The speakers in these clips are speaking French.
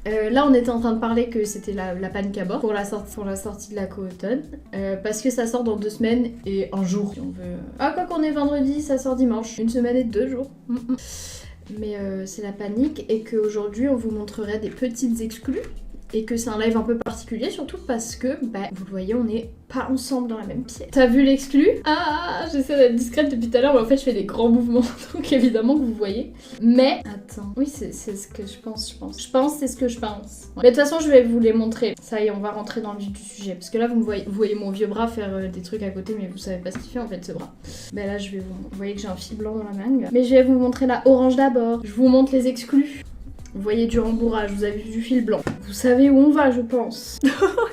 Là, on était en train de parler que c'était la panique à bord pour la sortie de la co-automne. Parce que ça sort dans 2 semaines et un jour, si on veut. Ah, quoi qu'on est vendredi, ça sort dimanche. 1 semaine et 2 jours. Mais c'est la panique et qu'aujourd'hui, on vous montrerait des petites exclus. Et que c'est un live un peu particulier, surtout parce que, vous le voyez, on n'est pas ensemble dans la même pièce. T'as vu l'exclu? Ah, j'essaie d'être discrète depuis tout à l'heure, mais en fait, je fais des grands mouvements, donc évidemment que vous voyez. Mais, attends, oui, c'est ce que je pense. C'est ce que je pense. Ouais. Mais de toute façon, je vais vous les montrer. Ça y est, on va rentrer dans le vif du sujet. Parce que là, vous voyez mon vieux bras faire des trucs à côté, mais vous savez pas ce qu'il fait, en fait, ce bras. Là, vous voyez que j'ai un fil blanc dans la mangue. Mais je vais vous montrer la orange d'abord. Je vous montre les exclus. Vous voyez du rembourrage, vous avez du fil blanc. Vous savez où on va, je pense.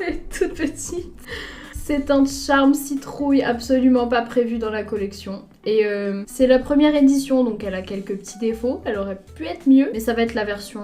Elle est toute petite. C'est un charme citrouille absolument pas prévu dans la collection. Et c'est la première édition, donc elle a quelques petits défauts. Elle aurait pu être mieux, mais ça va être la version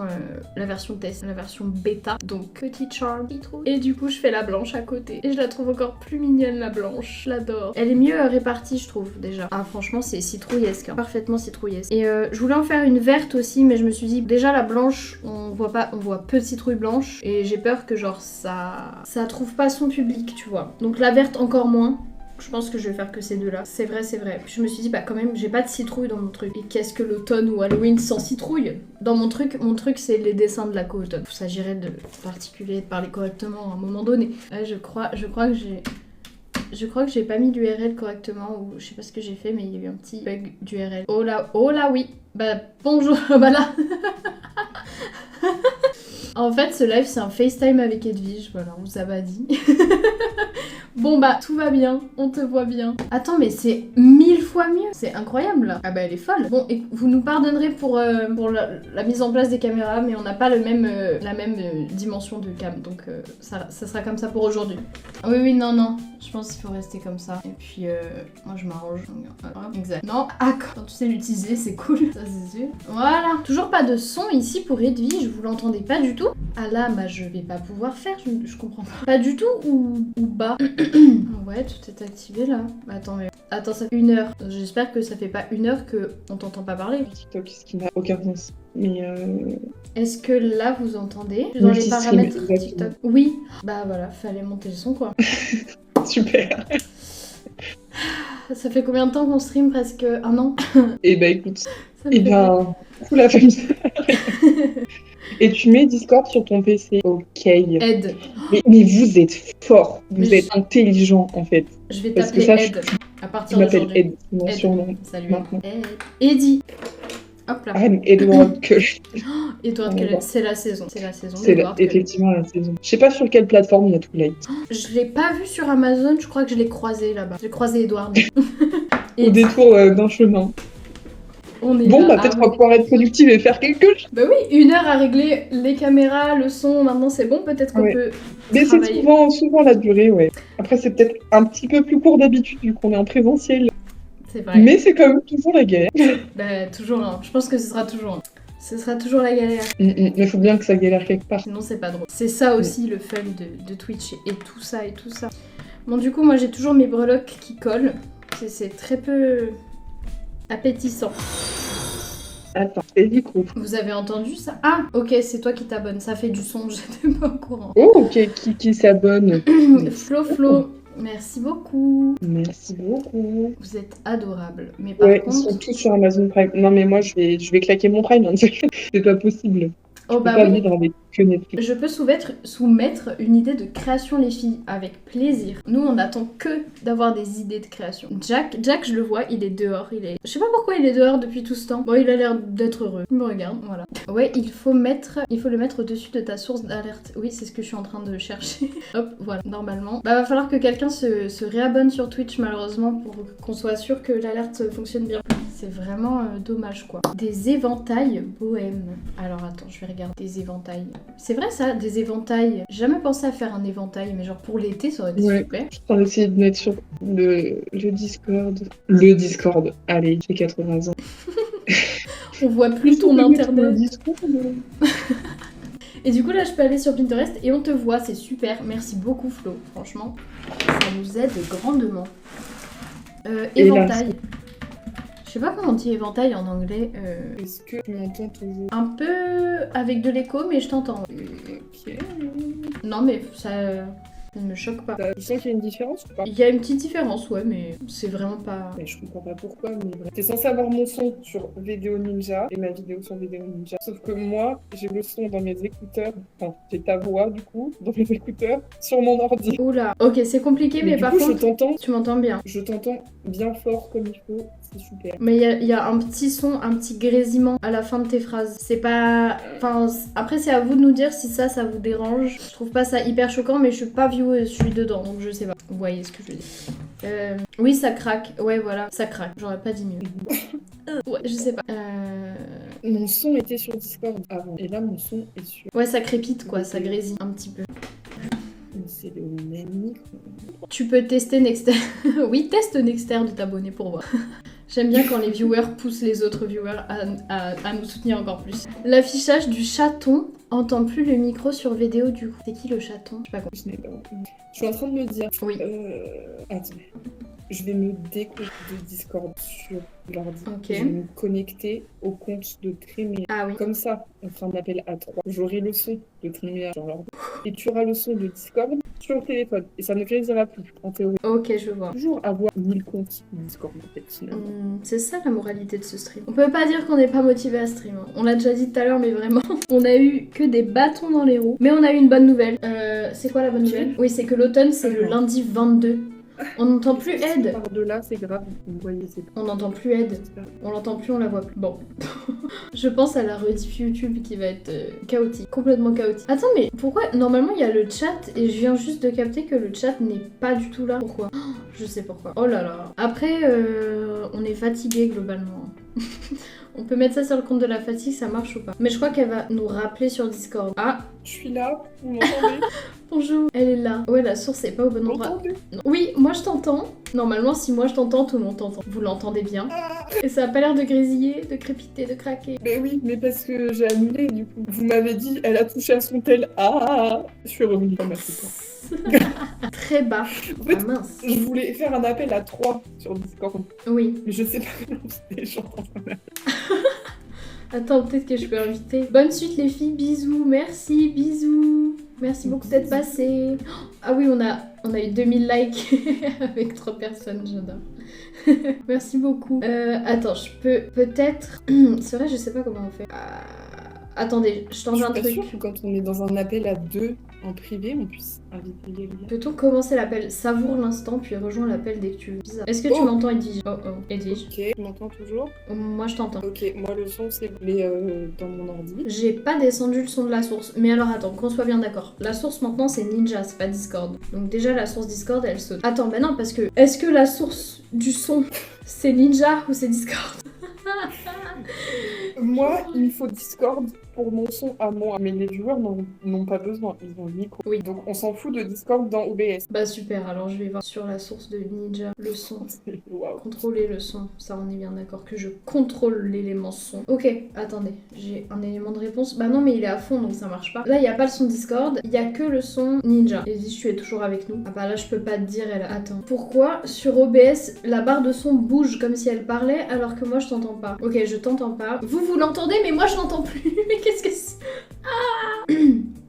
test, la version bêta. Donc petit charme citrouille. Et du coup, je fais la blanche à côté. Et je la trouve encore plus mignonne, la blanche. Je l'adore. Elle est mieux répartie, je trouve, déjà. Ah, franchement, c'est citrouillesque. Hein. Parfaitement citrouillesque. Et je voulais en faire une verte aussi, mais je me suis dit, déjà la blanche, on voit peu de citrouille blanche. Et j'ai peur que genre ça trouve pas son public, tu vois. Donc la verte encore moins. Je pense que je vais faire que ces deux-là. C'est vrai. Puis je me suis dit, quand même, j'ai pas de citrouille dans mon truc. Et qu'est-ce que l'automne ou Halloween sans citrouille? Dans mon truc, c'est les dessins de la co-automne. Il s'agirait de particulier, de parler correctement à un moment donné. Je crois que j'ai pas mis l'URL correctement, ou je sais pas ce que j'ai fait, mais il y a eu un petit bug d'URL. Oh là, oui. Bonjour, là. En fait, ce live, c'est un FaceTime avec Edwige, voilà, on vous a dit. Bon tout va bien, on te voit bien. Attends, mais c'est 1000 fois mieux, c'est incroyable là. Ah elle est folle. Bon, et vous nous pardonnerez pour la mise en place des caméras, mais on n'a pas la même dimension de cam, donc ça sera comme ça pour aujourd'hui. Oui, non, je pense qu'il faut rester comme ça. Et puis, moi je m'arrange. Exact. Non, quand tu sais l'utiliser, c'est cool, ça c'est sûr. Voilà. Toujours pas de son ici pour Edwige, vous l'entendez pas du tout. Ah là, je vais pas pouvoir faire, je comprends pas. Pas du tout ou bas. Ouais, tout est activé là. Attends, ça fait 1 heure. J'espère que ça fait pas 1 heure qu'on t'entend pas parler. TikTok, ce qui n'a aucun sens. Mais Est-ce que là vous entendez? Dans les paramètres TikTok. Oui. Voilà, fallait monter le son quoi. Super. Ça fait combien de temps qu'on stream? Presque 1 an. Écoute. Coup la famille. Et tu mets Discord sur ton PC. Ok. Aide. Mais vous êtes fort. Vous êtes intelligent en fait. Je vais t'appeler Ed. À partir d'aujourd'hui. Je m'appelle Ed. C'est mon surnom. Salut. Eddie. Hop là. Edward Cullen. Edward Cullen, c'est la saison. C'est effectivement la saison. Je sais pas sur quelle plateforme il y a Twilight. Je l'ai pas vu sur Amazon, je crois que je l'ai croisé là-bas. J'ai croisé Edward. Au détour d'un chemin. Peut-être qu'on va pouvoir être productive et faire quelque chose. Oui, 1 heure à régler les caméras, le son, maintenant c'est bon, peut-être qu'on peut mais travailler. C'est souvent la durée, ouais. Après c'est peut-être un petit peu plus court d'habitude vu qu'on est en présentiel. C'est vrai. Mais c'est quand même toujours la galère. Toujours, hein. Je pense que ce sera toujours. Ce sera toujours la galère. Mais il faut bien que ça galère quelque part. Sinon c'est pas drôle. C'est ça aussi le fun de Twitch et tout ça. Bon du coup moi j'ai toujours mes breloques qui collent. C'est très peu appétissant. Attends, c'est micro. Vous avez entendu ça? Ah, ok, c'est toi qui t'abonnes. Ça fait du son, j'étais pas au courant. Oh, ok, qui s'abonne? Flo, merci beaucoup. Merci beaucoup. Vous êtes adorables. Mais par contre... ils sont tous sur Amazon Prime. Non, mais moi, je vais claquer mon Prime. Hein. C'est pas possible. Oh bah oui. Je peux soumettre une idée de création, les filles, avec plaisir. Nous, on attend que d'avoir des idées de création. Jack, je le vois, il est dehors. Je sais pas pourquoi il est dehors depuis tout ce temps. Bon, il a l'air d'être heureux. Il me regarde, voilà. Ouais, il faut le mettre au-dessus de ta source d'alerte. Oui, c'est ce que je suis en train de chercher. Hop, voilà, normalement. Va falloir que quelqu'un se réabonne sur Twitch, malheureusement, pour qu'on soit sûr que l'alerte fonctionne bien. C'est vraiment dommage, quoi. Des éventails bohèmes. Alors, attends, je vais regarder des éventails. C'est vrai ça, des éventails. J'ai jamais pensé à faire un éventail, mais genre pour l'été, ça aurait été super. Je suis en train d'essayer de mettre sur le Discord. Le Discord. Allez, j'ai 80 ans. On voit plus ton internet. Et du coup là, je peux aller sur Pinterest et on te voit, c'est super. Merci beaucoup Flo, franchement, ça nous aide grandement. Éventail. Je sais pas comment on dit éventail en anglais. Est-ce que tu m'entends toujours? Un peu avec de l'écho, mais je t'entends. Ok. Non, mais ça ne me choque pas. Tu sens qu'il y a une différence ou pas? Il y a une petite différence, ouais, mais c'est vraiment pas... Mais je comprends pas pourquoi, mais bref. T'es censé avoir mon son sur Vidéo Ninja et ma vidéo sur Vidéo Ninja. Sauf que moi, j'ai le son dans mes écouteurs, enfin, j'ai ta voix du coup, dans mes écouteurs, sur mon ordi. Oula, ok, c'est compliqué, mais du par coup, contre, je t'entends. tu m'entends bien. Je t'entends bien fort comme il faut, c'est super. Mais il y a un petit son, un petit grésillement à la fin de tes phrases. C'est pas... Enfin, après, c'est à vous de nous dire si ça vous dérange. Je trouve pas ça hyper choquant, mais je suis pas vieweuse, je suis dedans, donc je sais pas. Vous voyez ce que je veux dire. Oui, ça craque. Ouais, voilà, ça craque. J'aurais pas dit mieux. Ouais, je sais pas. Mon son était sur Discord avant, et là, mon son est sur... Ouais, ça crépite, quoi, ça grésille un petit peu. C'est le même micro. Tu peux tester Nexter. Oui, teste Nexter de t'abonner pour voir. J'aime bien quand les viewers poussent les autres viewers à nous soutenir encore plus. L'affichage du chaton entend plus le micro sur vidéo du coup. C'est qui le chaton? Je sais pas quoi. Je suis en train de me dire... Oui. Attends. Je vais me déconnecter de Discord sur l'ordi. Ok. Je vais me connecter au compte de Trémé. Ah oui. Comme ça, on fera un appel à 3. J'aurai le son de Trémé sur l'ordi. Et tu auras le son de Discord sur le téléphone. Et ça ne grisera plus, en théorie. Ok, je vois. Toujours avoir 1000 comptes Discord, en fait, finalement. C'est ça la moralité de ce stream. On peut pas dire qu'on n'est pas motivé à stream. Hein. On l'a déjà dit tout à l'heure, mais vraiment, on a eu que des bâtons dans les roues. Mais on a eu une bonne nouvelle. C'est quoi la bonne nouvelle? Oui, c'est que l'automne, c'est le lundi 22. On n'entend plus Ed. Par de là, c'est grave. Vous voyez, c'est... On n'entend plus Ed. On l'entend plus, on la voit plus. Bon. Je pense à la rediff YouTube qui va être chaotique. Complètement chaotique. Attends, mais pourquoi? Normalement, il y a le chat et je viens juste de capter que le chat n'est pas du tout là. Pourquoi? Je sais pourquoi. Oh là là. Après, on est fatigué globalement. On peut mettre ça sur le compte de la fatigue, ça marche ou pas? Mais je crois qu'elle va nous rappeler sur Discord. Ah! Je suis là, vous m'entendez? Bonjour, elle est là. Ouais, la source est pas au bon endroit. Oui, moi je t'entends. Normalement, si moi je t'entends, tout le monde t'entend. Vous l'entendez bien. Et ça a pas l'air de grésiller, de crépiter, de craquer. Mais oui, mais parce que j'ai annulé du coup. Vous m'avez dit, elle a touché à son tel. Ah! Je suis revenue comme un Très bas. En fait, ah mince. Je voulais faire un appel à 3 sur Discord. Oui. Mais je sais pas comment c'est les gens entendent. Attends, peut-être que je peux inviter. Bonne suite les filles, bisous, merci, bisous. Merci beaucoup d'être passé. Ah oui, on a eu 2000 likes avec 3 personnes, j'adore. Merci beaucoup. Attends, je peux peut-être... C'est vrai, je sais pas comment on fait. Attendez, je tente un truc. Je suis pas sûre que quand on est dans un appel à 2 en privé, on puisse inviter les liens. Peut-on commencer l'appel? Savoure l'instant, puis rejoins l'appel dès que tu veux. Bizarre. Est-ce que tu m'entends, Edwige? Oh oh, Edwige. Ok, tu m'entends toujours? Moi, je t'entends. Ok, moi le son c'est dans mon ordi. J'ai pas descendu le son de la source. Mais alors attends, qu'on soit bien d'accord. La source maintenant c'est Ninja, c'est pas Discord. Donc déjà la source Discord elle saute. Attends, bah non, parce que est-ce que la source du son c'est Ninja ou c'est Discord? Moi, il me faut Discord pour mon son à moi, mais les joueurs n'ont pas besoin, ils ont le micro. Oui. Donc on s'en fout de Discord dans OBS. Bah super, alors je vais voir sur la source de Ninja le son. Wow. Contrôler le son, ça on est bien d'accord que je contrôle l'élément son. Ok, attendez, j'ai un élément de réponse. Bah non mais il est à fond donc ça marche pas. Là il y a pas le son Discord, il y a que le son Ninja. Et si tu es toujours avec nous. Ah bah là je peux pas te dire, elle attends. Pourquoi sur OBS la barre de son bouge comme si elle parlait alors que moi je t'entends pas? Ok, je t'entends pas. Vous l'entendez mais moi je l'entends plus. Mais qu'est-ce que c'est? Ah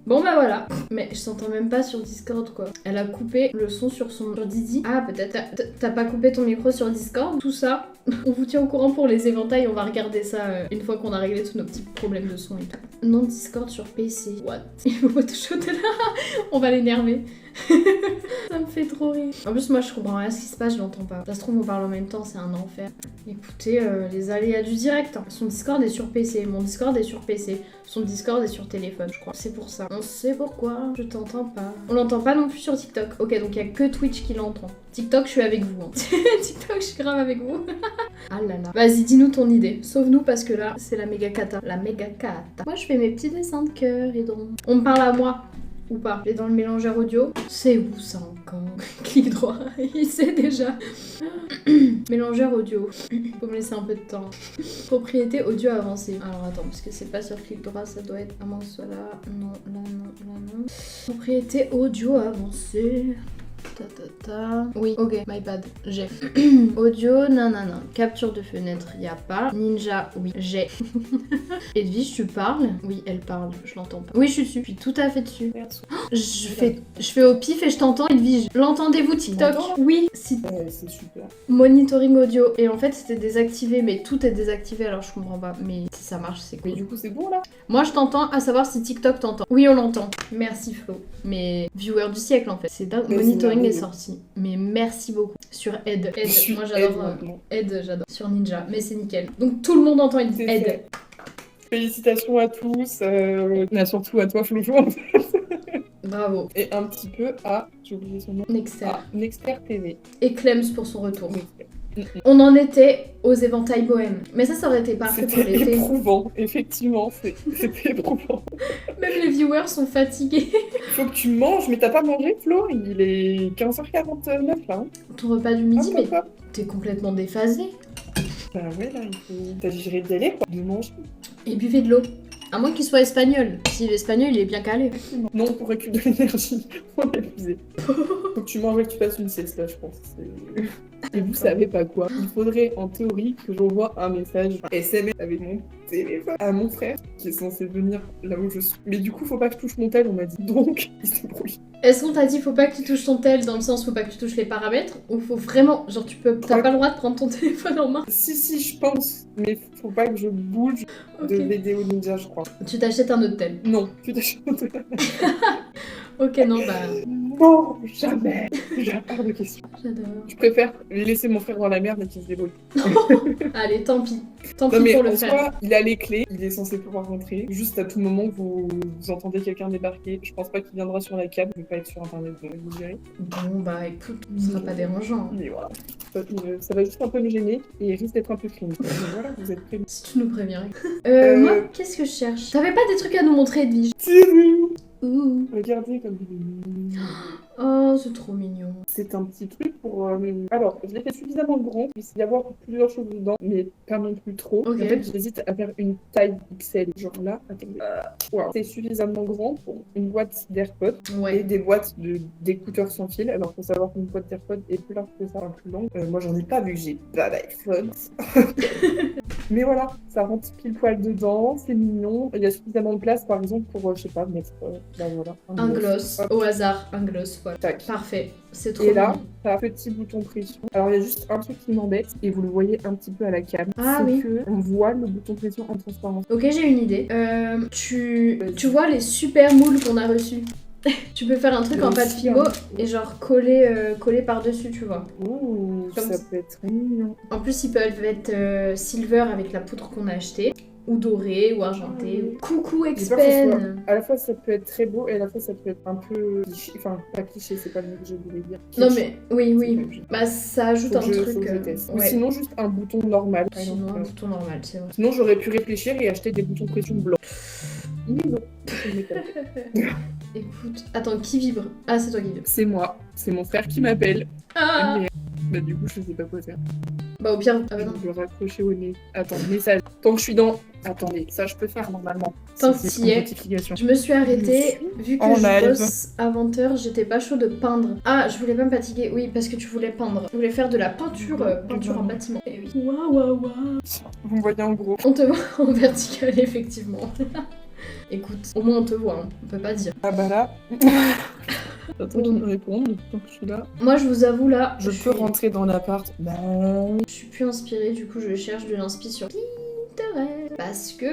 Bon bah voilà. Mais je t'entends même pas sur Discord quoi. Elle a coupé le son sur Didi. Ah peut-être t'as pas coupé ton micro sur Discord. Tout ça, on vous tient au courant pour les éventails. On va regarder ça une fois qu'on a réglé tous nos petits problèmes de son et tout. Non Discord sur PC. What? Il faut pas te shooter là. On va l'énerver. Ça me fait trop rire. En plus moi je comprends rien à ce qui se passe, je l'entends pas. Ça se trouve on parle en même temps, c'est un enfer. Écoutez, les aléas du direct. Hein. Son Discord est sur PC, mon Discord est sur PC. Son Discord est sur téléphone, je crois. C'est pour ça. On sait pourquoi, je t'entends pas. On l'entend pas non plus sur TikTok. Ok, donc il y a que Twitch qui l'entend. TikTok, je suis avec vous. Hein. TikTok, je suis grave avec vous. Ah là là. Vas-y, dis-nous ton idée. Sauve-nous parce que là, c'est la méga cata. La méga cata. Moi, je fais mes petits dessins de cœur et donc... On me parle à moi. Ou pas. Et dans le mélangeur audio, c'est où ça encore? Clic droit, il sait déjà. Mélangeur audio. Faut me laisser un peu de temps. Propriété audio avancée. Alors attends, parce que c'est pas sur clic droit, ça doit être à moins soit là. Non, là non, là non. Propriété audio avancée. Oui, ok, my bad, j'ai. Audio, nanana. Capture de fenêtre, y a pas. Ninja, oui, j'ai. Edwige, tu parles? Oui, elle parle, je l'entends pas. Oui, je suis dessus, je suis tout à fait dessus. Je fais au pif et je t'entends, Edwige. L'entendez-vous, TikTok? Oui, si. C'est super. Monitoring audio. Et en fait, c'était désactivé, mais tout est désactivé, alors je comprends pas. Mais si ça marche, c'est Mais cool. du coup, c'est bon là? Moi, je t'entends, à savoir si TikTok t'entend. Oui, on l'entend. Merci, Flo. Mais viewer du siècle, en fait. C'est dingue. Mais Monitoring c'est est sorti. Mais merci beaucoup. Sur Ed. Je suis Moi, j'adore. Ed maintenant. Ed, j'adore. Sur Ninja. Mais c'est nickel. Donc, tout le monde entend C'est Ed. fait. Félicitations à tous, mais surtout à toi, Flojo, Bravo. et un petit peu à, j'ai oublié son nom, Nexter. Nexter TV. Et Clems pour son retour. Nexter. On en était aux éventails bohèmes. Mais ça aurait été parfait pour C'était l'été. éprouvant, effectivement, c'était éprouvant. Même les viewers sont fatigués. Faut que tu manges, mais t'as pas mangé, Flo? Il est 15h49 là. Hein. Ton repas du midi, mais Hop. t'es complètement déphasé. Bah ouais, là, il faut. T'as digéré d'y aller, quoi, de manger. Et buvez de l'eau. À moins qu'il soit espagnol. Si l'espagnol, il est bien calé. Non, pour récupérer de l'énergie, on est épuisé. Faut que tu manges et que tu fasses une sieste là, je pense. Et vous savez pas quoi? Il faudrait en théorie que j'envoie un message SMS avec mon téléphone à mon frère qui est censé venir là où je suis. Mais du coup, faut pas que je touche mon tel, on m'a dit. Donc, il s'est brouillé. Est-ce qu'on t'a dit faut pas que tu touches ton tel dans le sens faut pas que tu touches les paramètres ou faut vraiment genre t'as pas le droit de prendre ton téléphone en main? Si, je pense, mais faut pas que je bouge Ok. de vidéo ninja, je crois. Tu t'achètes un autre tel. Non, tu t'achètes un tel. Ok, non, bah. Non, jamais. J'ai peur de questions. J'adore. Je préfère laisser mon frère dans la merde et qu'il se débrouille. Allez, tant pis. Tant Non pis mais pour le en faire. soi, il a les clés, il est censé pouvoir rentrer. Juste à tout moment, vous entendez quelqu'un débarquer. Je pense pas qu'il viendra sur la cam, il veut pas être sur internet, donc vous direz. Bon, bah écoute, ce sera pas dérangeant. Mais voilà. Ça va juste un peu me gêner et il risque d'être un peu cringe. Mais voilà, vous êtes prêts. Si tu nous préviens. Moi, qu'est-ce que je cherche? T'avais pas des trucs à nous montrer, Edwige? Ouh. Regardez comme Oh, c'est trop mignon. c'est un petit truc pour... Alors, je l'ai fait suffisamment grand, il puisse y avoir plusieurs choses dedans, mais pas non plus trop. Ok. En fait, j'hésite à faire une taille XL, genre là. Attendez. Wow. C'est suffisamment grand pour une boîte d'AirPods et Ouais. des boîtes d'écouteurs sans fil. Alors, faut savoir qu'une boîte d'AirPods est plus large que ça, un plus longue. Moi, j'en ai pas vu que j'ai pas d'iPhone. Mais voilà, ça rentre pile poil dedans, c'est mignon. Il y a suffisamment de place, par exemple, pour, je sais pas, mettre, bah voilà, Un gloss. Hop, Au hasard, un gloss, voilà. tac. Parfait. C'est trop Et là, mignon. t'as un petit bouton pression. Alors, il y a juste un truc qui m'embête, et vous le voyez un petit peu à la cam. Ah c'est oui. que on voit le bouton pression en transparence. Ok, j'ai une idée. Tu vois les super moules qu'on a reçus? Tu peux faire un truc en pâte Fimo et genre coller par-dessus, tu vois. Ouh, Comme ça ça. peut être mignon. En plus, ils peuvent être silver avec la poudre qu'on a achetée, ou doré, ou argenté. Ou... Coucou J'ai peur que ce soit- Expen. À la fois, ça peut être très beau, et à la fois, ça peut être un peu cliché. Enfin, pas cliché, c'est pas le mot que je voulais dire. Non Kitsch. mais, oui, C'est oui. pas obligé. Bah ça ajoute Faut un que je- truc. faut que je teste. Ou Ouais. sinon, juste un bouton normal. par Sinon, exemple. un bouton normal, c'est vrai. Sinon, j'aurais pu réfléchir et acheter des boutons pression blancs. Mais non, je n'ai pas fait. Écoute, attends, qui vibre? Ah, c'est toi qui vibre. C'est moi, c'est mon frère qui m'appelle. Ah Mais, bah, du coup, je sais pas quoi faire. Bah au pire, ah bah non. Je vais le raccrocher au nez. Attends, message. Tant que je suis dans. Attendez, ça je peux faire normalement. Tant que C'est t'y es. notification. Je me suis arrêtée, vu que en je live. bosse à 20h, j'étais pas chaud de peindre. Ah, je voulais pas me fatiguer, oui, parce que tu voulais peindre. Je voulais faire de la peinture, peinture en bâtiment. Eh oui. Waouh, waouh, waouh. Vous me voyez en gros. On te voit en vertical, effectivement. Écoute, au moins on te voit, hein. On peut pas dire. Ah bah là. Attends qu'il me réponde, tant que je suis là. Moi, je vous avoue, là, Je peux rentrer dans l'appart. Bah. Je suis plus inspirée, du coup, je cherche de l'inspi sur Pinterest. Parce que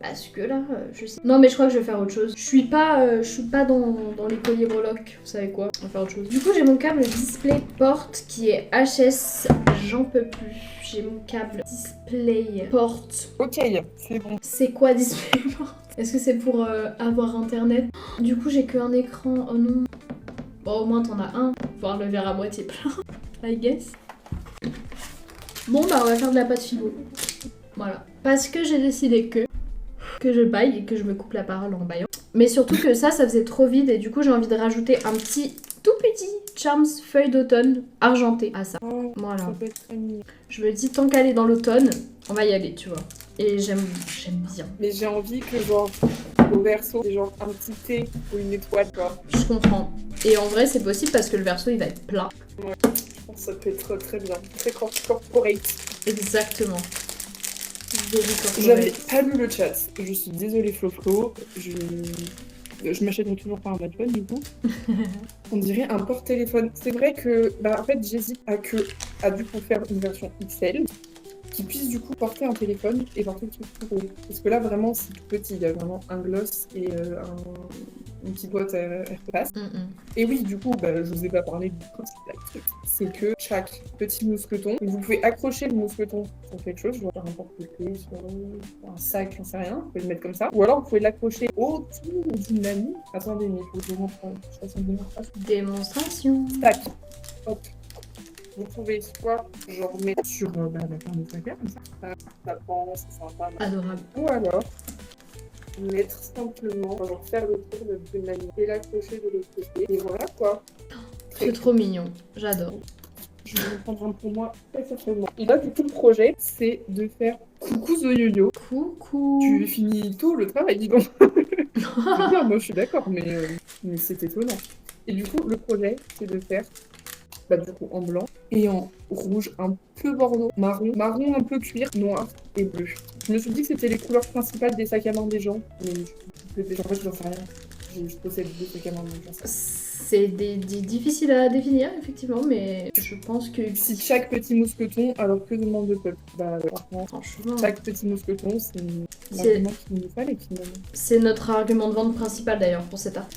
là, je sais. Non, mais je crois que je vais faire autre chose. Je suis pas dans les colliers breloques, vous savez quoi. On va faire autre chose. Du coup, j'ai mon câble DisplayPort qui est HS. J'en peux plus. J'ai mon câble DisplayPort. Ok, c'est bon. C'est quoi DisplayPort? Est-ce que c'est pour avoir internet? Du coup, j'ai qu'un écran. Oh non. Bon, au moins, t'en as un. Voir le verre à moitié plein. I guess. Bon, bah, on va faire de la pâte Fimo. Voilà. Parce que j'ai décidé que je baille et que je me coupe la parole en baillant. Mais surtout que ça faisait trop vide et du coup j'ai envie de rajouter un petit, tout petit Charms feuille d'automne argenté à ça. Oh, Voilà. ça peut être très mignon. Je me dis tant qu'elle est dans l'automne, on va y aller, tu vois. Et j'aime bien. Mais j'ai envie que, genre, au verso, c'est genre un petit thé ou une étoile, quoi. Je comprends. Et en vrai, c'est possible parce que le verso, il va être plat. Ouais, je pense que ça peut être très bien. Très corporate. Exactement. Very J'avais corporate. pas lu le chat. Je suis désolée, Flo. Je m'achèterai toujours pas un iPhone, du coup. On dirait un porte-téléphone. C'est vrai que, en fait, j'hésite à du coup faire une version XL qui puisse du coup porter un téléphone et porter le truc plus gros. Parce que là, vraiment, c'est tout petit. Il y a vraiment un gloss et une petite boîte à AirPass. Et oui, du coup, je vous ai pas parlé du principal truc. C'est que chaque petit mousqueton, vous pouvez accrocher le mousqueton sur quelque chose, genre un porte-clés, sur un sac, j'en sais rien, vous pouvez le mettre comme ça. Ou alors vous pouvez l'accrocher autour d'une amie. Attendez, mais il faut que je vous montre, je fasse une démonstration. Démonstration. Tac, hop. Vous pouvez soit genre mettre sur la fin de placard, comme ça pense, c'est sympa. Adorable. Ou alors mettre simplement, genre faire le tour de l'amie et l'accrocher de l'autre côté. Et voilà quoi. C'est trop mignon. J'adore. Je vais en prendre un pour moi, très certainement. Et là, du coup, le projet, c'est de faire coucou Zoyoyo. Coucou. Tu finis tôt le travail, dis donc. Bien, moi, je suis d'accord, mais c'est étonnant. Et du coup, le projet, c'est de faire, du coup, en blanc et en rouge, un peu bordeaux, marron un peu cuir, noir et bleu. Je me suis dit que c'était les couleurs principales des sacs à main des gens, mais en fait, je n'en sais rien. Je possède deux sacs à main, donc j'en sais rien. C'est difficile à définir, effectivement, mais je pense que... Si chaque petit mousqueton, alors que demande le peuple Franchement, chaque petit mousqueton, c'est l'argument qu'il nous fallait finalement. C'est notre argument de vente principal d'ailleurs pour cet art.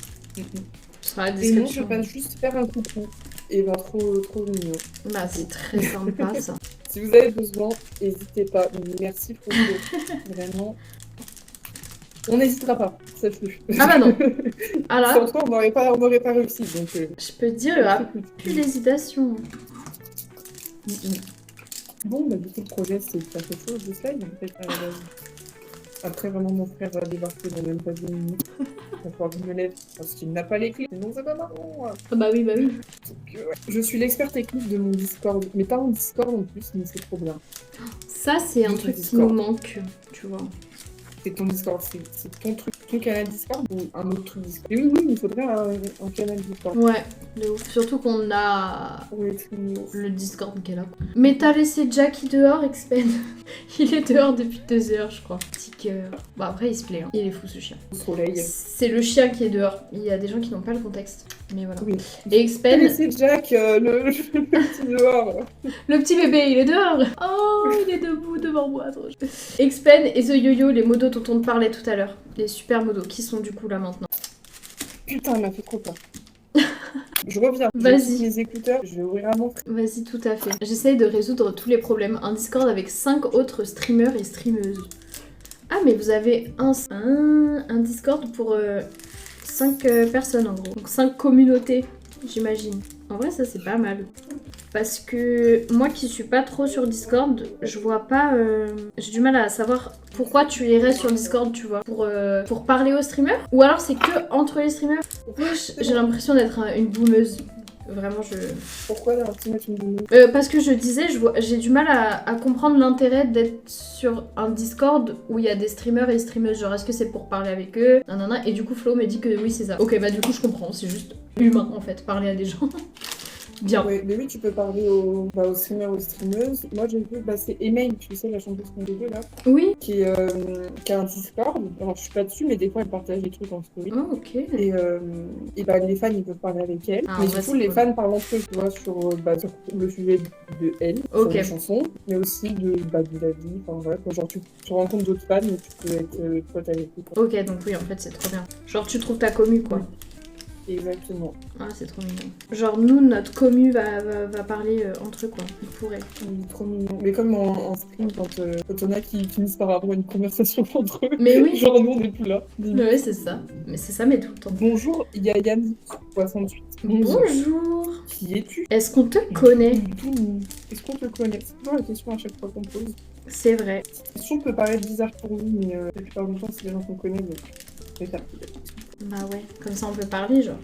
Ce sera la Et non, description. je vais juste faire un coucou. Et trop mignon. Bah, c'est très sympa ça. Si vous avez besoin, n'hésitez pas. Merci Flo. Vraiment. On n'hésitera pas, sache-le. Ah bah non. Ah là, Sans toi, on n'aurait pas réussi. Donc, je peux te dire, plus d'hésitation. Bon, du coup, le projet, c'est de faire quelque chose de slide, en fait, à la base. Après, vraiment, mon frère va débarquer dans même pas 10 minutes. Il va falloir que je me lève parce qu'il n'a pas les clés. Sinon, c'est pas marrant. Ah bah oui. Donc, je suis l'expert technique de mon Discord. Mais pas mon Discord en plus, mais c'est trop bien. Ça, c'est un Notre truc Discord. qui nous manque, tu vois. C'est ton Discord, c'est ton truc, ton canal Discord ou un autre truc Discord. Et oui, il faudrait un canal Discord. Ouais, de ouf. Surtout qu'on a Oui, c'est mignon. le Discord qui est là. Mais t'as laissé Jackie dehors, Expen. Il est dehors depuis 2 heures, je crois. Petit cœur. Bon, après, il se plaît. Hein. Il est fou, ce chien. Au soleil. C'est le chien qui est dehors. Il y a des gens qui n'ont pas le contexte. Mais voilà. Oui. Et Expen, C'est Jack, le petit dehors. le petit bébé, il est dehors. Oh, il est debout devant moi. Trop chou. Expen et The Yo-Yo, les modos dont on te parlait tout à l'heure. Les super modos qui sont du coup là maintenant. Putain, il m'a fait trop peur. Je reviens. Vas-y. Les écouteurs, je vais ouvrir un montre. Vas-y, tout à fait. J'essaye de résoudre tous les problèmes. Un Discord avec 5 autres streamers et streameuses. Ah, mais vous avez un Discord pour 5 personnes en gros. Donc 5 communautés, j'imagine. En vrai, ça c'est pas mal. Parce que moi qui suis pas trop sur Discord, je vois pas... J'ai du mal à savoir pourquoi tu irais sur Discord, tu vois. Pour parler aux streamers. Ou alors c'est que entre les streamers. J'ai l'impression d'être une boomeuse. Vraiment, Pourquoi là, tu mets une boumou? parce que je disais, j'ai du mal à comprendre l'intérêt d'être sur un Discord où il y a des streamers et streameuses. Genre, est-ce que c'est pour parler avec eux? Nanana. Et du coup, Flo me dit que oui, c'est ça. Ok, bah du coup, je comprends. C'est juste humain, en fait, parler à des gens. Bien. Ouais, mais oui, tu peux parler aux streamers, aux streameuses. Moi, j'ai vu, c'est Email, tu sais, la chanteuse qu'on a là, Oui. qui a un Discord. Alors, je suis pas dessus, mais des fois, elle partage des trucs en story. Oh, ok. Et les fans, ils peuvent parler avec elle. Ah, mais ouais, du coup, c'est les cool. fans parlent entre eux, tu vois, sur le sujet de elle, Ok. sur les chansons, mais aussi de la vie. Enfin, voilà, quoi. Genre, tu rencontres d'autres fans et tu peux être pote avec eux. Quoi. Ok, donc oui, en fait, c'est trop bien. Genre, tu trouves ta commu, quoi. Exactement. Ah, c'est trop mignon. Genre, nous, notre commu va parler entre eux, quoi. Ils pourraient. Oui, trop mignon. Mais comme en stream, quand on a qui finissent par avoir une conversation entre eux, Mais oui. genre nous, on n'est plus là. Mais ouais, c'est ça. Mais c'est ça, mais tout le temps. Bonjour, Yayam 68. Bonjour. Qui es-tu? Est-ce qu'on te connaît? Est-ce qu'on te connaît? C'est toujours la question à chaque fois qu'on pose. C'est vrai. Cette question peut paraître bizarre pour vous, mais la plupart du temps, c'est les gens qu'on connaît, donc je vais faire peut-être. Bah ouais, comme ça on peut parler, genre.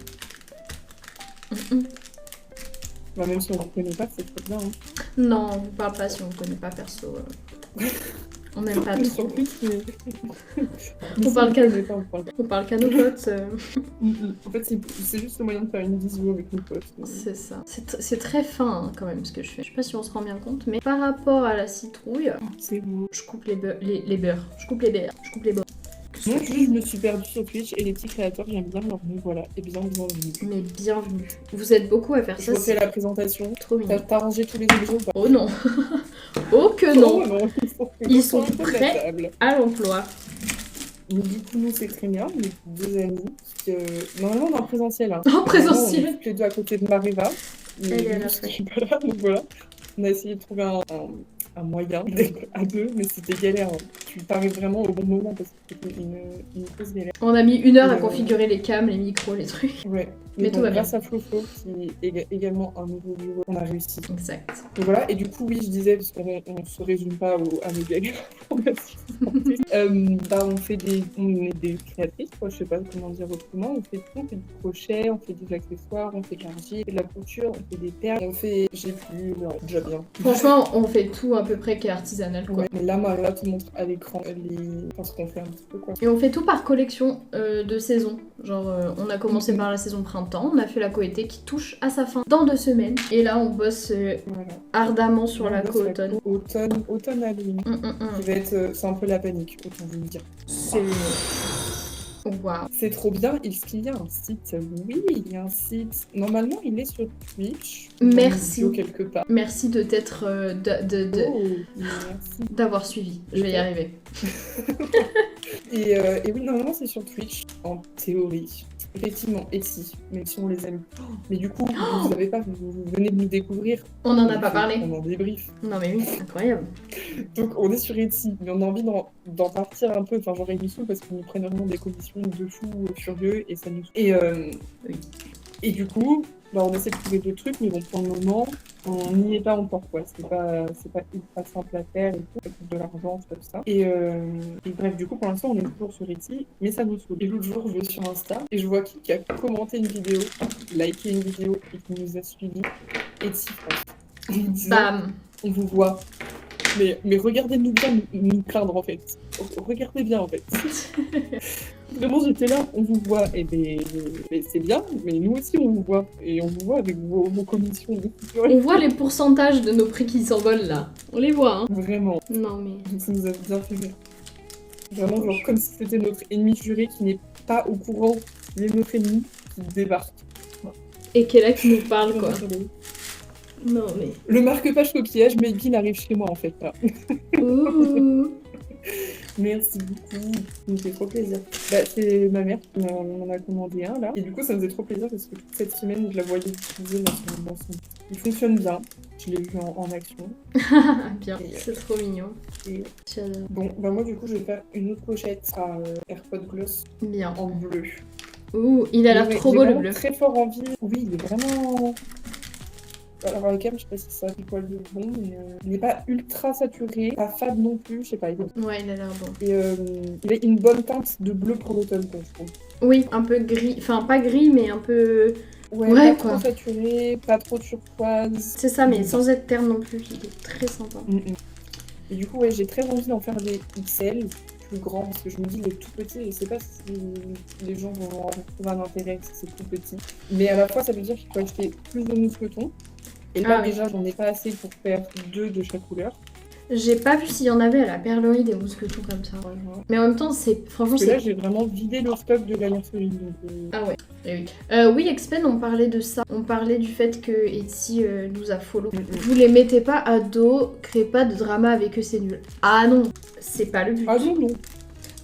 Bah, même si on ne connaît pas, c'est très bien. Hein. Non, on parle pas si on ne connaît pas perso. On n'aime pas Sur trop. Twitch, mais... On parle qu'à mais pas, on parle pas. on parle qu'à nos potes. En fait, c'est juste le moyen de faire une visio avec nos potes. C'est ça. C'est très fin hein, quand même ce que je fais. Je sais pas si on se rend bien compte, mais par rapport à la citrouille, C'est beau. je coupe les beurres. Les beurres. Je coupe les beurres. Je coupe les beurres. Moi, je me suis perdue sur Twitch et les petits créateurs, j'aime bien leur nom, voilà. Et bienvenue. Mais bienvenue. Vous êtes beaucoup à faire Je ça. refais la présentation. Trop mignon. T'as rangé tous les objets ou pas? Oh non. Oh que non. Oh non, Ils sont autour de la prêts table. à l'emploi. Mais du coup, nous, c'est très bien, mes deux amis. Normalement, on est en présentiel. Hein. En présentiel. Normalement, on est tous les deux à côté de Mariva. Mais Elle est à la nous, je suis pas là, donc voilà. On a essayé de trouver un moyen d'être à deux, mais c'était galère. Hein. Tu t'arrives vraiment au bon moment parce que c'était une grosse galère. On a mis 1 heure à Et, configurer les cams, les micros, les trucs. Ouais. Mais Mais tout donc, va bien. grâce à Flo, qui est également un nouveau viewer, on a réussi. Exact. Donc voilà, et du coup, oui, je disais, parce qu'on ne se résume pas à nos galères. On est des créatrices, quoi, je sais pas comment dire autrement. On fait tout, on fait du crochet, on fait des accessoires, on fait de l'argile, on fait de la couture, on fait des perles, on fait. J'ai plus, ouais, déjà bien. Franchement, on fait tout à peu près qui est artisanal, quoi. Ouais, mais là, Maria te montre à l'écran ce qu'on fait un petit peu, quoi. Et on fait tout par collection de saison. Genre, on a commencé par la saison printemps, on a fait la coété qui touche à sa fin dans 2 semaines. Et là, on bosse Voilà. ardemment sur la On bosse co-automne. Automne à Halloween. Qui va être, c'est un peu la panique, autant vous le dire. C'est... Waouh. C'est trop bien. Est-ce qu'il y a un site? Oui, il y a un site. Normalement, il est sur Twitch. Merci. Dans une bio quelque part. Merci de t'être... Oh, merci. d'avoir suivi. Je vais y arriver. Et oui, normalement, c'est sur Twitch, en théorie. Effectivement, et si, même si on les aime. Mais du coup, vous savez pas, vous venez de nous découvrir. On n'en a pas parlé. On en débrief. Non mais oui, incroyable. Donc on est sur Etsy, mais on a envie d'en partir un peu. Enfin, j'aurais mis sous parce qu'ils nous prennent vraiment des commissions de fous furieux et ça nous. Oui. Et du coup, on essaie de trouver d'autres trucs, mais bon, pour le moment, on n'y est pas encore, quoi. C'est pas ultra simple à faire et tout, ça coûte de l'argent, tout ça. Et bref, du coup, pour l'instant, on est toujours sur Etsy, mais ça nous saoule. Et l'autre jour, je vais sur Insta et je vois qui a commenté une vidéo, liké une vidéo et qui nous a suivis. Etsy France. En nous disant, Bam. on vous voit. Mais regardez-nous bien nous plaindre, en fait. Regardez bien, en fait. Vraiment, j'étais là, on vous voit. Et mais c'est bien, mais nous aussi, on vous voit. Et on vous voit avec vos commissions. On voit les pourcentages de nos prix qui s'envolent là. On les voit, hein. Vraiment. Non mais... Donc ça nous a bien fait rire. Vraiment, genre, comme si c'était notre ennemi juré qui n'est pas au courant. Il est notre ennemi qui débarque. Et qui est là qui nous parle, quoi. Non mais... Le marque-page coquillage, mais il arrive chez moi, en fait. Là. Ouh. Merci beaucoup, ça me fait trop plaisir. C'est ma mère qui m'en a commandé un là. Et du coup, ça me faisait trop plaisir parce que toute cette semaine, je la voyais utiliser dans son... Il fonctionne bien, je l'ai vu en action. Bien, c'est trop mignon. Et... J'adore. Bon, moi du coup, je vais faire une autre pochette à AirPod Gloss Bien. en bleu. Ouh, il a l'air trop beau le bleu. J'ai très fort envie. Oui, il est vraiment... Alors le cam, je sais pas si ça fait quoi le bon, mais il n'est pas ultra saturé, pas fade non plus, je sais pas. Ouais, il a l'air bon. Et il a une bonne teinte de bleu pour l'automne, quoi, je trouve. Oui, un peu gris, enfin pas gris, mais un peu... Ouais, Ouais, pas quoi. trop saturé, pas trop turquoise. C'est ça, mais sans être terne non plus, il est très sympa. Et du coup, ouais, j'ai très envie d'en faire des XL, plus grands, parce que je me dis, le tout petit, je sais pas si les gens vont trouver un intérêt si c'est tout petit. Mais à la fois, ça veut dire qu'il faut acheter plus de mousquetons. Et là, oui. déjà, j'en ai pas assez pour faire 2 de chaque couleur. J'ai pas vu s'il y en avait à la perlerie des mousquetons comme ça. Ouais. Mais en même temps, c'est... Franchement, Parce que là, c'est... j'ai vraiment vidé le stock de la mercerie. Donc, Ah ouais. Et oui. Oui, Expen, on parlait de ça. On parlait du fait que Etsy nous a follow. Vous les mettez pas à dos, créez pas de drama avec eux, c'est nul. Ah non, c'est pas le but. Ah non.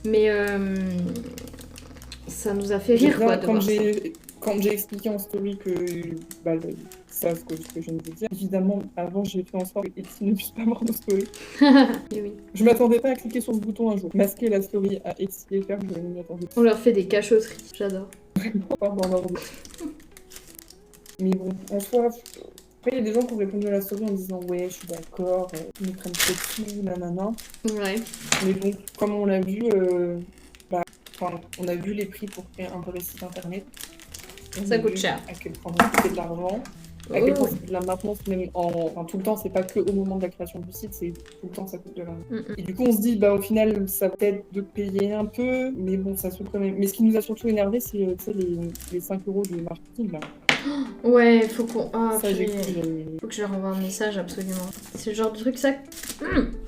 Mais ça nous a fait rire, quoi, de voir ça. Quand j'ai expliqué en story que ça, ce que je viens de dire, évidemment, avant, j'ai fait en sorte que Etsy ne puisse pas voir nos stories. Et oui. Je m'attendais pas à cliquer sur ce bouton un jour. Masquer la story à Etsy et faire, je ne m'y attendais pas. On leur fait des cachotteries, j'adore. Dans leur dos. Mais bon, en soi, après, il y a des gens qui ont répondu à la story en disant ouais, je suis d'accord, ils nous prennent trop de sous, nanana. Ouais. Mais bon, comme on l'a vu, on a vu les prix pour créer un vrai site internet. Ça coûte cher. À quel point ça coûtait de l'argent. À quel point c'est de la maintenance, même enfin, tout le temps, c'est pas que au moment de la création du site, c'est tout le temps ça coûte de l'argent. Et du coup, on se dit, bah au final, ça va peut-être de payer un peu, mais bon, ça se quand même. Mais ce qui nous a surtout énervé, c'est tu sais, les 5 euros de marketing là. Ouais, faut qu'on. Ah, Ça, j'ai purée. cru, Faut que je leur envoie un message, absolument. C'est le genre de truc, ça.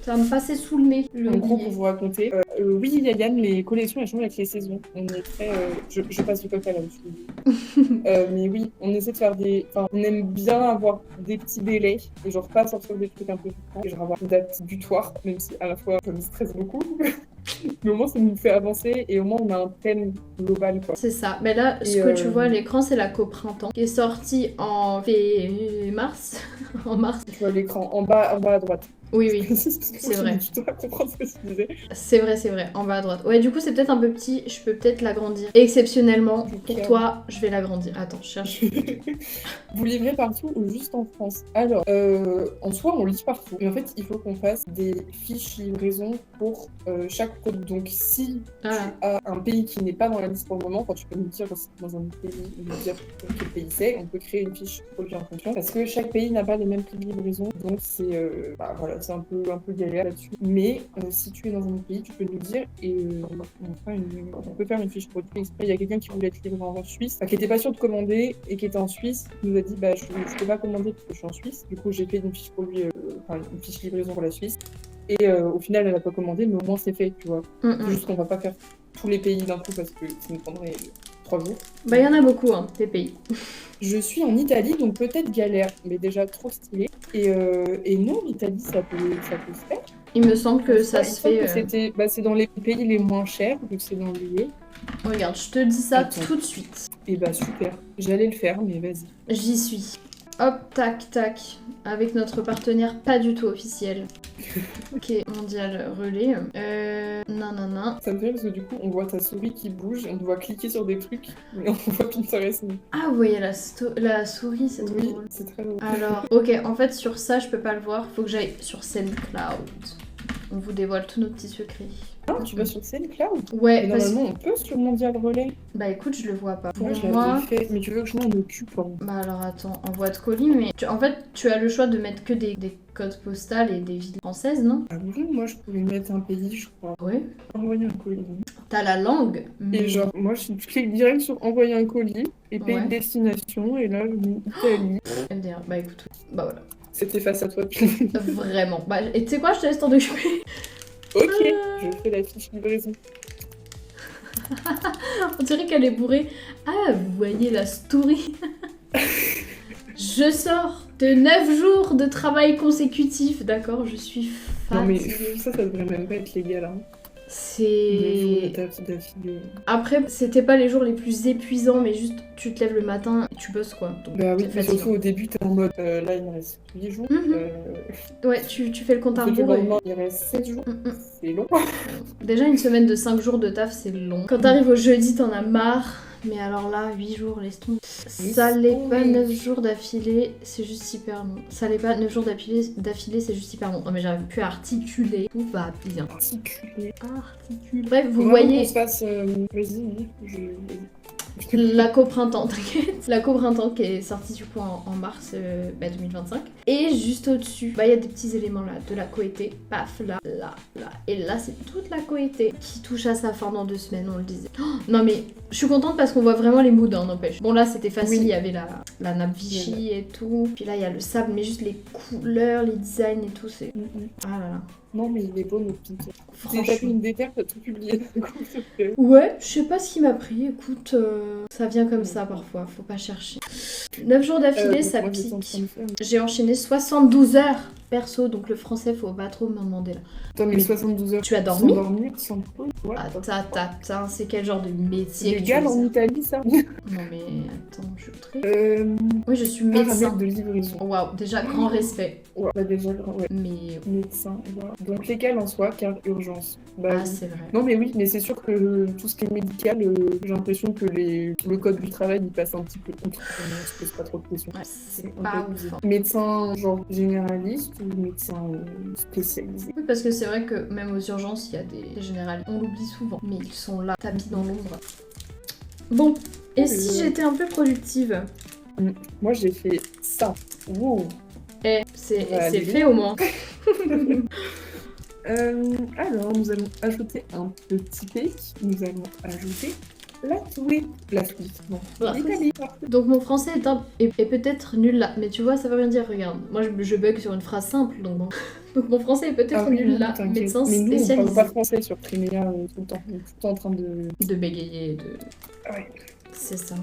Ça va me passer sous le nez. En gros, pour vous raconter, oui, Yann, les collections elles changent avec les saisons. On est très. Je passe du coca là-dessus. Mais oui, on essaie de faire des. Enfin, on aime bien avoir des petits délais, et genre pas sortir des trucs un peu différents, et genre avoir une date butoir, même si à la fois ça me stresse beaucoup. Mais au moins, ça nous fait avancer, et au moins, on a un thème global, quoi. C'est ça. Mais là, ce que tu vois à l'écran, c'est la Co-Printemps, qui est sortie en mars. En mars. Tu vois l'écran en bas à droite. Oui, oui. C'est vrai. Je dois comprendre ce que tu disais. C'est vrai, en bas à droite. Ouais, du coup, c'est peut-être un peu petit, je peux peut-être l'agrandir. Exceptionnellement, pour toi, je vais l'agrandir. Attends, je cherche. Vous livrez partout ou juste en France? Alors, en soi, on livre partout. Mais en fait, il faut qu'on fasse des fiches livraison pour chaque produit. Donc, si tu as un pays qui n'est pas dans la liste pour le moment, quand tu peux nous dire si tu es dans un pays, nous dire quel pays c'est, on peut créer une fiche produit en fonction. Parce que chaque pays n'a pas les mêmes prix de livraison. Donc, c'est voilà, c'est un peu galère là-dessus. Mais si tu es dans un autre pays, tu peux nous dire et on peut faire une fiche produit exprès. Il y a quelqu'un qui voulait être livré en Suisse, qui n'était pas sûr de commander et qui était en Suisse, qui nous a dit bah je peux pas commander parce que je suis en Suisse. Du coup j'ai fait une fiche produit, une fiche livraison pour la Suisse. Et au final elle a pas commandé, mais au moins c'est fait, tu vois. C'est juste qu'on va pas faire tous les pays d'un coup parce que ça nous prendrait 3 jours. Bah il y en a beaucoup, hein, des pays. Je suis en Italie, donc peut-être galère, mais déjà trop stylé. Et non, l'Italie, ça peut se faire. Il me semble que ça se fait... c'est dans les pays les moins chers, vu que c'est dans l'UE. Regarde, je te dis ça tout de suite. Et bah super, j'allais le faire, mais vas-y. J'y suis. Hop, tac, tac. Avec notre partenaire pas du tout officiel. Ok, mondial relais. Non. Ça me fait rire parce que du coup, on voit ta souris qui bouge, on doit cliquer sur des trucs, mais on voit Pinterest. Ah, vous voyez la souris, c'est trop drôle. C'est très drôle. Alors, ok, en fait, sur ça, je peux pas le voir. Faut que j'aille sur SoundCloud. On vous dévoile tous nos petits secrets. Ah, tu vas sur SoundCloud? Ouais, mais normalement, on peut sur Mondial Relais. Bah écoute, je le vois pas. Moi, je l'avais fait, mais tu veux que je m'en occupe, hein. Bah alors attends, envoi de colis, mais en fait, tu as le choix de mettre que des codes postales et des villes françaises, non? Ah oui, moi, je pouvais mettre un pays, je crois. Ouais. Envoyer un colis. T'as la langue, mais... Et genre, moi, je clique direct sur envoyer un colis et pays de destination, et là, je mets Italie. MDR, bah écoute, bah voilà. C'était face à toi. Vraiment. Bah, et tu sais quoi, je te laisse t'en occuper. Ok, je fais la fiche livraison. On dirait qu'elle est bourrée. Ah, vous voyez la story. Je sors de 9 jours de travail consécutif, d'accord? Je suis fatiguée. Non mais ça devrait même pas être légal, hein. C'est... Après, c'était pas les jours les plus épuisants, mais juste tu te lèves le matin et tu bosses, quoi. Donc, bah oui, mais surtout au début, t'es en mode là, il me reste 8 jours. Ouais, tu fais le compte à rebours. Il reste 7 jours. C'est long. Déjà, une semaine de 5 jours de taf, c'est long. Quand t'arrives au jeudi, t'en as marre. Mais alors là, 8 jours, laisse tomber. Ça l'est pas 9 jours d'affilée, c'est juste hyper long. Ça l'est pas 9 jours d'affilée, c'est juste hyper long. Non mais j'arrive plus à articuler. Tout va bien. Articuler. Bref, vous voyez... On se passe... Vas-y, La Co-Printemps, t'inquiète. La Co-Printemps qui est sortie du coup en mars 2025. Et juste au-dessus, bah il y a des petits éléments là, de la Coété. Paf, là. Et là, c'est toute la Coété qui touche à sa fin dans 2 semaines, on le disait. Oh, non mais, je suis contente parce qu'on voit vraiment les moods, hein, n'empêche. Bon là, c'était facile, il y avait la nappe Vichy et tout. Puis là, il y a le sable, mais juste les couleurs, les designs et tout, c'est... Ah là là. Non mais il est beau notre Pinterest. Franchement. T'as fait une déterre, t'as tout publié. Ouais, je sais pas ce qui m'a pris, écoute, ça vient comme ça parfois, faut pas chercher. 9 jours d'affilée, ça pique. J'ai enchaîné 72 heures perso, donc le français, faut pas trop me demander là. Attends, mais 72 heures. Tu as dormi? Sans pause. Attends, c'est quel genre de métier? Légal en Italie, ça? Non mais attends, je suis très... Oui, je suis médecin. De livraison. Waouh, déjà grand respect. Ouais, bah déjà, ouais. Mais... Médecin, voilà. Donc légal en soi, car urgence. Bah, ah, c'est vrai. Non mais oui, mais c'est sûr que tout ce qui est médical, j'ai l'impression que le code du travail, il passe un petit peu contre. On se pose pas trop de questions. Ouais, c'est pas ouf. Médecin genre généraliste ou médecin spécialisé? Oui, parce que c'est vrai que même aux urgences, il y a des généralistes. On l'oublie souvent, mais ils sont là, tapis dans l'ombre. Bon, et si j'étais un peu productive? Moi, j'ai fait ça. Wow. C'est Allez. fait au moins. Alors, nous allons ajouter un petit pays. Nous allons ajouter la Suisse. La Suisse, non. La L'Italie. Donc mon français est peut-être nul là, mais tu vois, ça veut rien dire, regarde. Moi je bug sur une phrase simple, donc bon. Donc mon français est peut-être oui, nul non, là, t'inquiète. médecin Mais nous, on parle spécialisé. pas français sur Priméa tout le temps. On est tout le temps en train de... De bégayer, de... Ouais. C'est ça.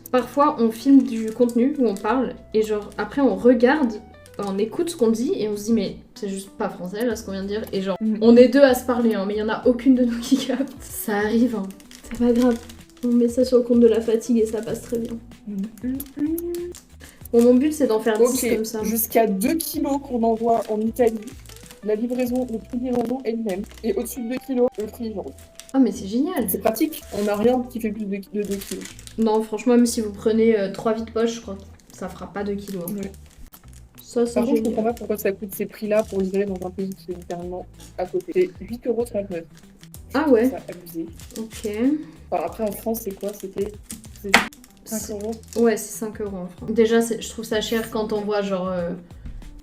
Parfois on filme du contenu où on parle, et genre après on regarde, on écoute ce qu'on dit, et on se dit mais c'est juste pas français là ce qu'on vient de dire, et genre on est deux à se parler, hein, mais il y en a aucune de nous qui capte. Ça arrive, hein. C'est pas grave. On met ça sur le compte de la fatigue et ça passe très bien. Bon, mon but c'est d'en faire 10 comme ça. Jusqu'à 2 kilos qu'on envoie en Italie. La livraison, le prix de livraison est le même. Et au-dessus de 2 kilos, le prix est zéro. Ah mais c'est génial. C'est pratique. On n'a rien qui fait plus de 2 kilos. Non, franchement, même si vous prenez 3 vides poche, je crois que ça fera pas 2 kilos. Hein. Ouais. Ça, c'est Par contre, je génial. comprends pas pourquoi ça coûte ces prix-là pour livrer dans un pays qui est littéralement à côté. C'est 8,39 €. Ah ouais. C'est abusé. Ok. Enfin, après, en France, c'est quoi? C'était 5 €. Ouais, c'est 5 € en France. Déjà, je trouve ça cher quand on voit genre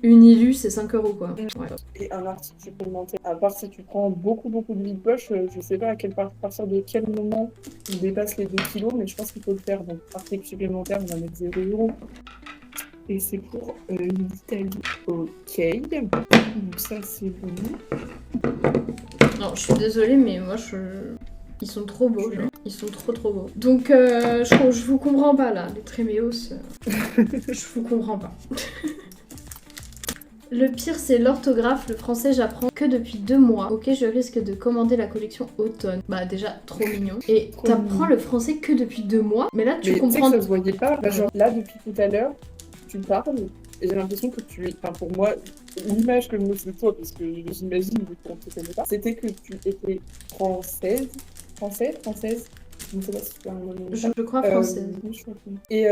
une Ilu, c'est 5 € quoi. Ouais. Et un article supplémentaire. À part si tu prends beaucoup de vide poche, je sais pas à partir de quel moment il dépasse les 2 kilos, mais je pense qu'il faut le faire. Donc, article supplémentaire, on va mettre 0 €. Et c'est pour l'Italie. Ok. Donc ça, c'est bon. Non, je suis désolée, mais moi, ils sont trop beaux, genre. Ils sont trop beaux. Donc, je vous comprends pas, là. Les Tréméos, je vous comprends pas. Le pire, c'est l'orthographe. Le français, j'apprends que depuis 2 mois. Ok, je risque de commander la collection automne. Bah, déjà, trop mignon. Et t'apprends le français que depuis 2 mois. Mais là, tu mais comprends... Tu sais que ça se voyait pas. Là, genre, là, depuis tout à l'heure, tu parles, et j'ai l'impression que tu es... Enfin, pour moi, l'image que je me fais de toi, parce que j'imagine, vu qu'on te connaît pas, c'était que tu étais française. Je ne sais pas si tu as un nom. Je crois française. Et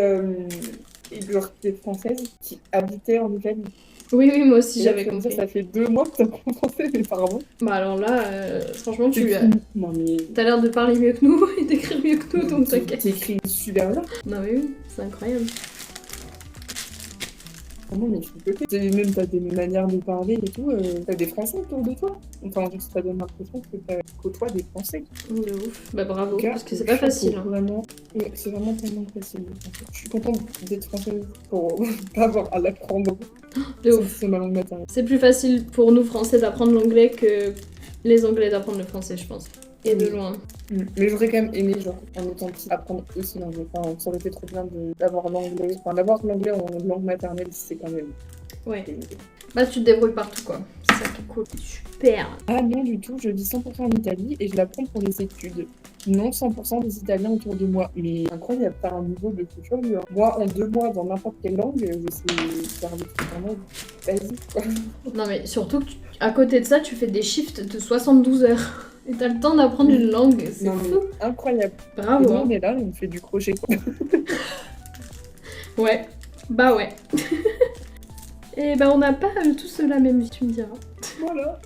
genre, tu es française qui habitait en Italie. Oui, moi aussi, Et là, j'avais compris. Ça fait 2 mois que tu apprends français, mais pardon. Bah alors là, franchement, Non, mais... t'as l'air de parler mieux que nous et d'écrire mieux que nous, donc t'inquiète. T'écris super bien. Non mais oui, c'est incroyable. Non, mais je suis bloquée. Même t'as des manières de parler et tout. T'as des Français autour de toi. Enfin, juste ça donne l'impression que t'as côtoies des Français. De ouf. Bah bravo, cas, parce que c'est pas facile. Hein. Vraiment, c'est vraiment tellement facile. Je suis contente d'être française pour pas avoir à l'apprendre. De ouf. C'est ma langue maternelle. C'est plus facile pour nous Français d'apprendre l'anglais que les Anglais d'apprendre le français, je pense. Et de loin. Mais j'aurais quand même aimé, genre, en étant petit, apprendre aussi l'anglais. Enfin, ça aurait été trop bien d'avoir l'anglais. Enfin, d'avoir l'anglais en langue maternelle, c'est quand même... Ouais. Bah tu te débrouilles partout, quoi. C'est ça qui est cool. Super. Ah non, du tout, je vis 100% en Italie et je l'apprends pour les études. Non, 100% des Italiens autour de moi. Mais incroyable, t'as un niveau de culture. Moi, en 2 mois, dans n'importe quelle langue, je sais faire des trucs vraiment basiques, quoi. Non mais surtout que à côté de ça, tu fais des shifts de 72 heures. Et t'as le temps d'apprendre une langue, c'est fou. Incroyable. Bravo. Et nous, on est là, on fait du crochet, quoi. Ouais, bah ouais. Et bah on n'a pas tous la même vie, tu me diras. Voilà.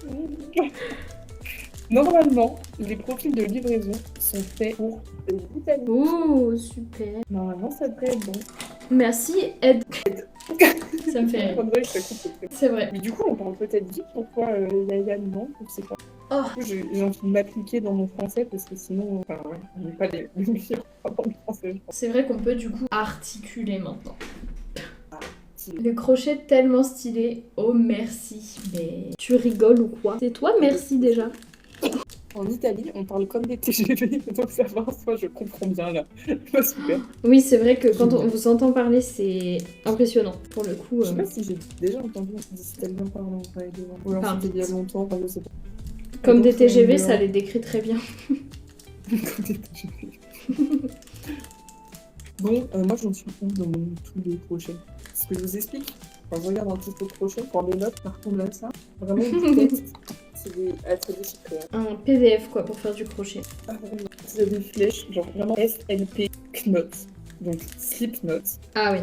Normalement, les profils de livraison sont faits pour l'Italie. Oh, super. Normalement, ça devrait être bon. Merci, Ed. Ça me fait rire. Faudrait que ça coupe. C'est vrai. Mais du coup, on parle peut-être vite pourquoi Yaya non, je sais pas. Oh. J'ai envie de m'appliquer dans mon français parce que sinon, enfin, ouais, on n'est pas les meilleurs dans le français, je pense. C'est vrai qu'on peut du coup articuler maintenant. Le crochet tellement stylé. Oh merci. Mais tu rigoles ou quoi? C'est toi merci déjà. En Italie, on parle comme des TGV, donc ça va, moi je comprends bien là. Pas super. Oui, c'est vrai que quand on vous entend parler, c'est impressionnant. Pour le coup. Je sais pas si j'ai déjà entendu des Italiens parler en vrai. Ou alors c'était il y a longtemps, enfin, je sais pas. Comme des TGV, ça les décrit très bien. Comme des TGV. Bon, moi j'en suis où dans mon tout de crochet? Ce que je vous explique, quand je regarde un tuto de crochet, pour les notes, par contre là, ça, vraiment du texte, c'est des chiffres. Un PDF quoi pour faire du crochet. Ah, vraiment. C'est des flèches, genre vraiment SLP knot, donc slip knot. Ah oui.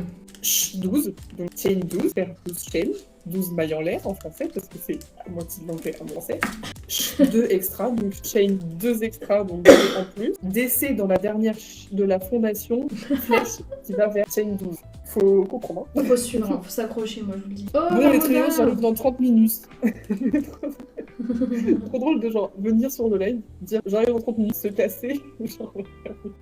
12, donc chain 12, faire 12 chain, 12 mailles en l'air en français, parce que c'est à moitié de l'anglais en français. 2 extras, donc chain 2 extras, donc 2 en plus. DC dans la dernière de la fondation, flèche qui va vers chain 12. faut comprendre. Faut suivre, hein, faut s'accrocher, moi je vous le dis. Oh, Bon, la les traîneaux, regarde. j'arrive dans 30 minutes. Trop drôle de genre venir sur le live, dire j'arrive dans 30 minutes, se casser. Genre,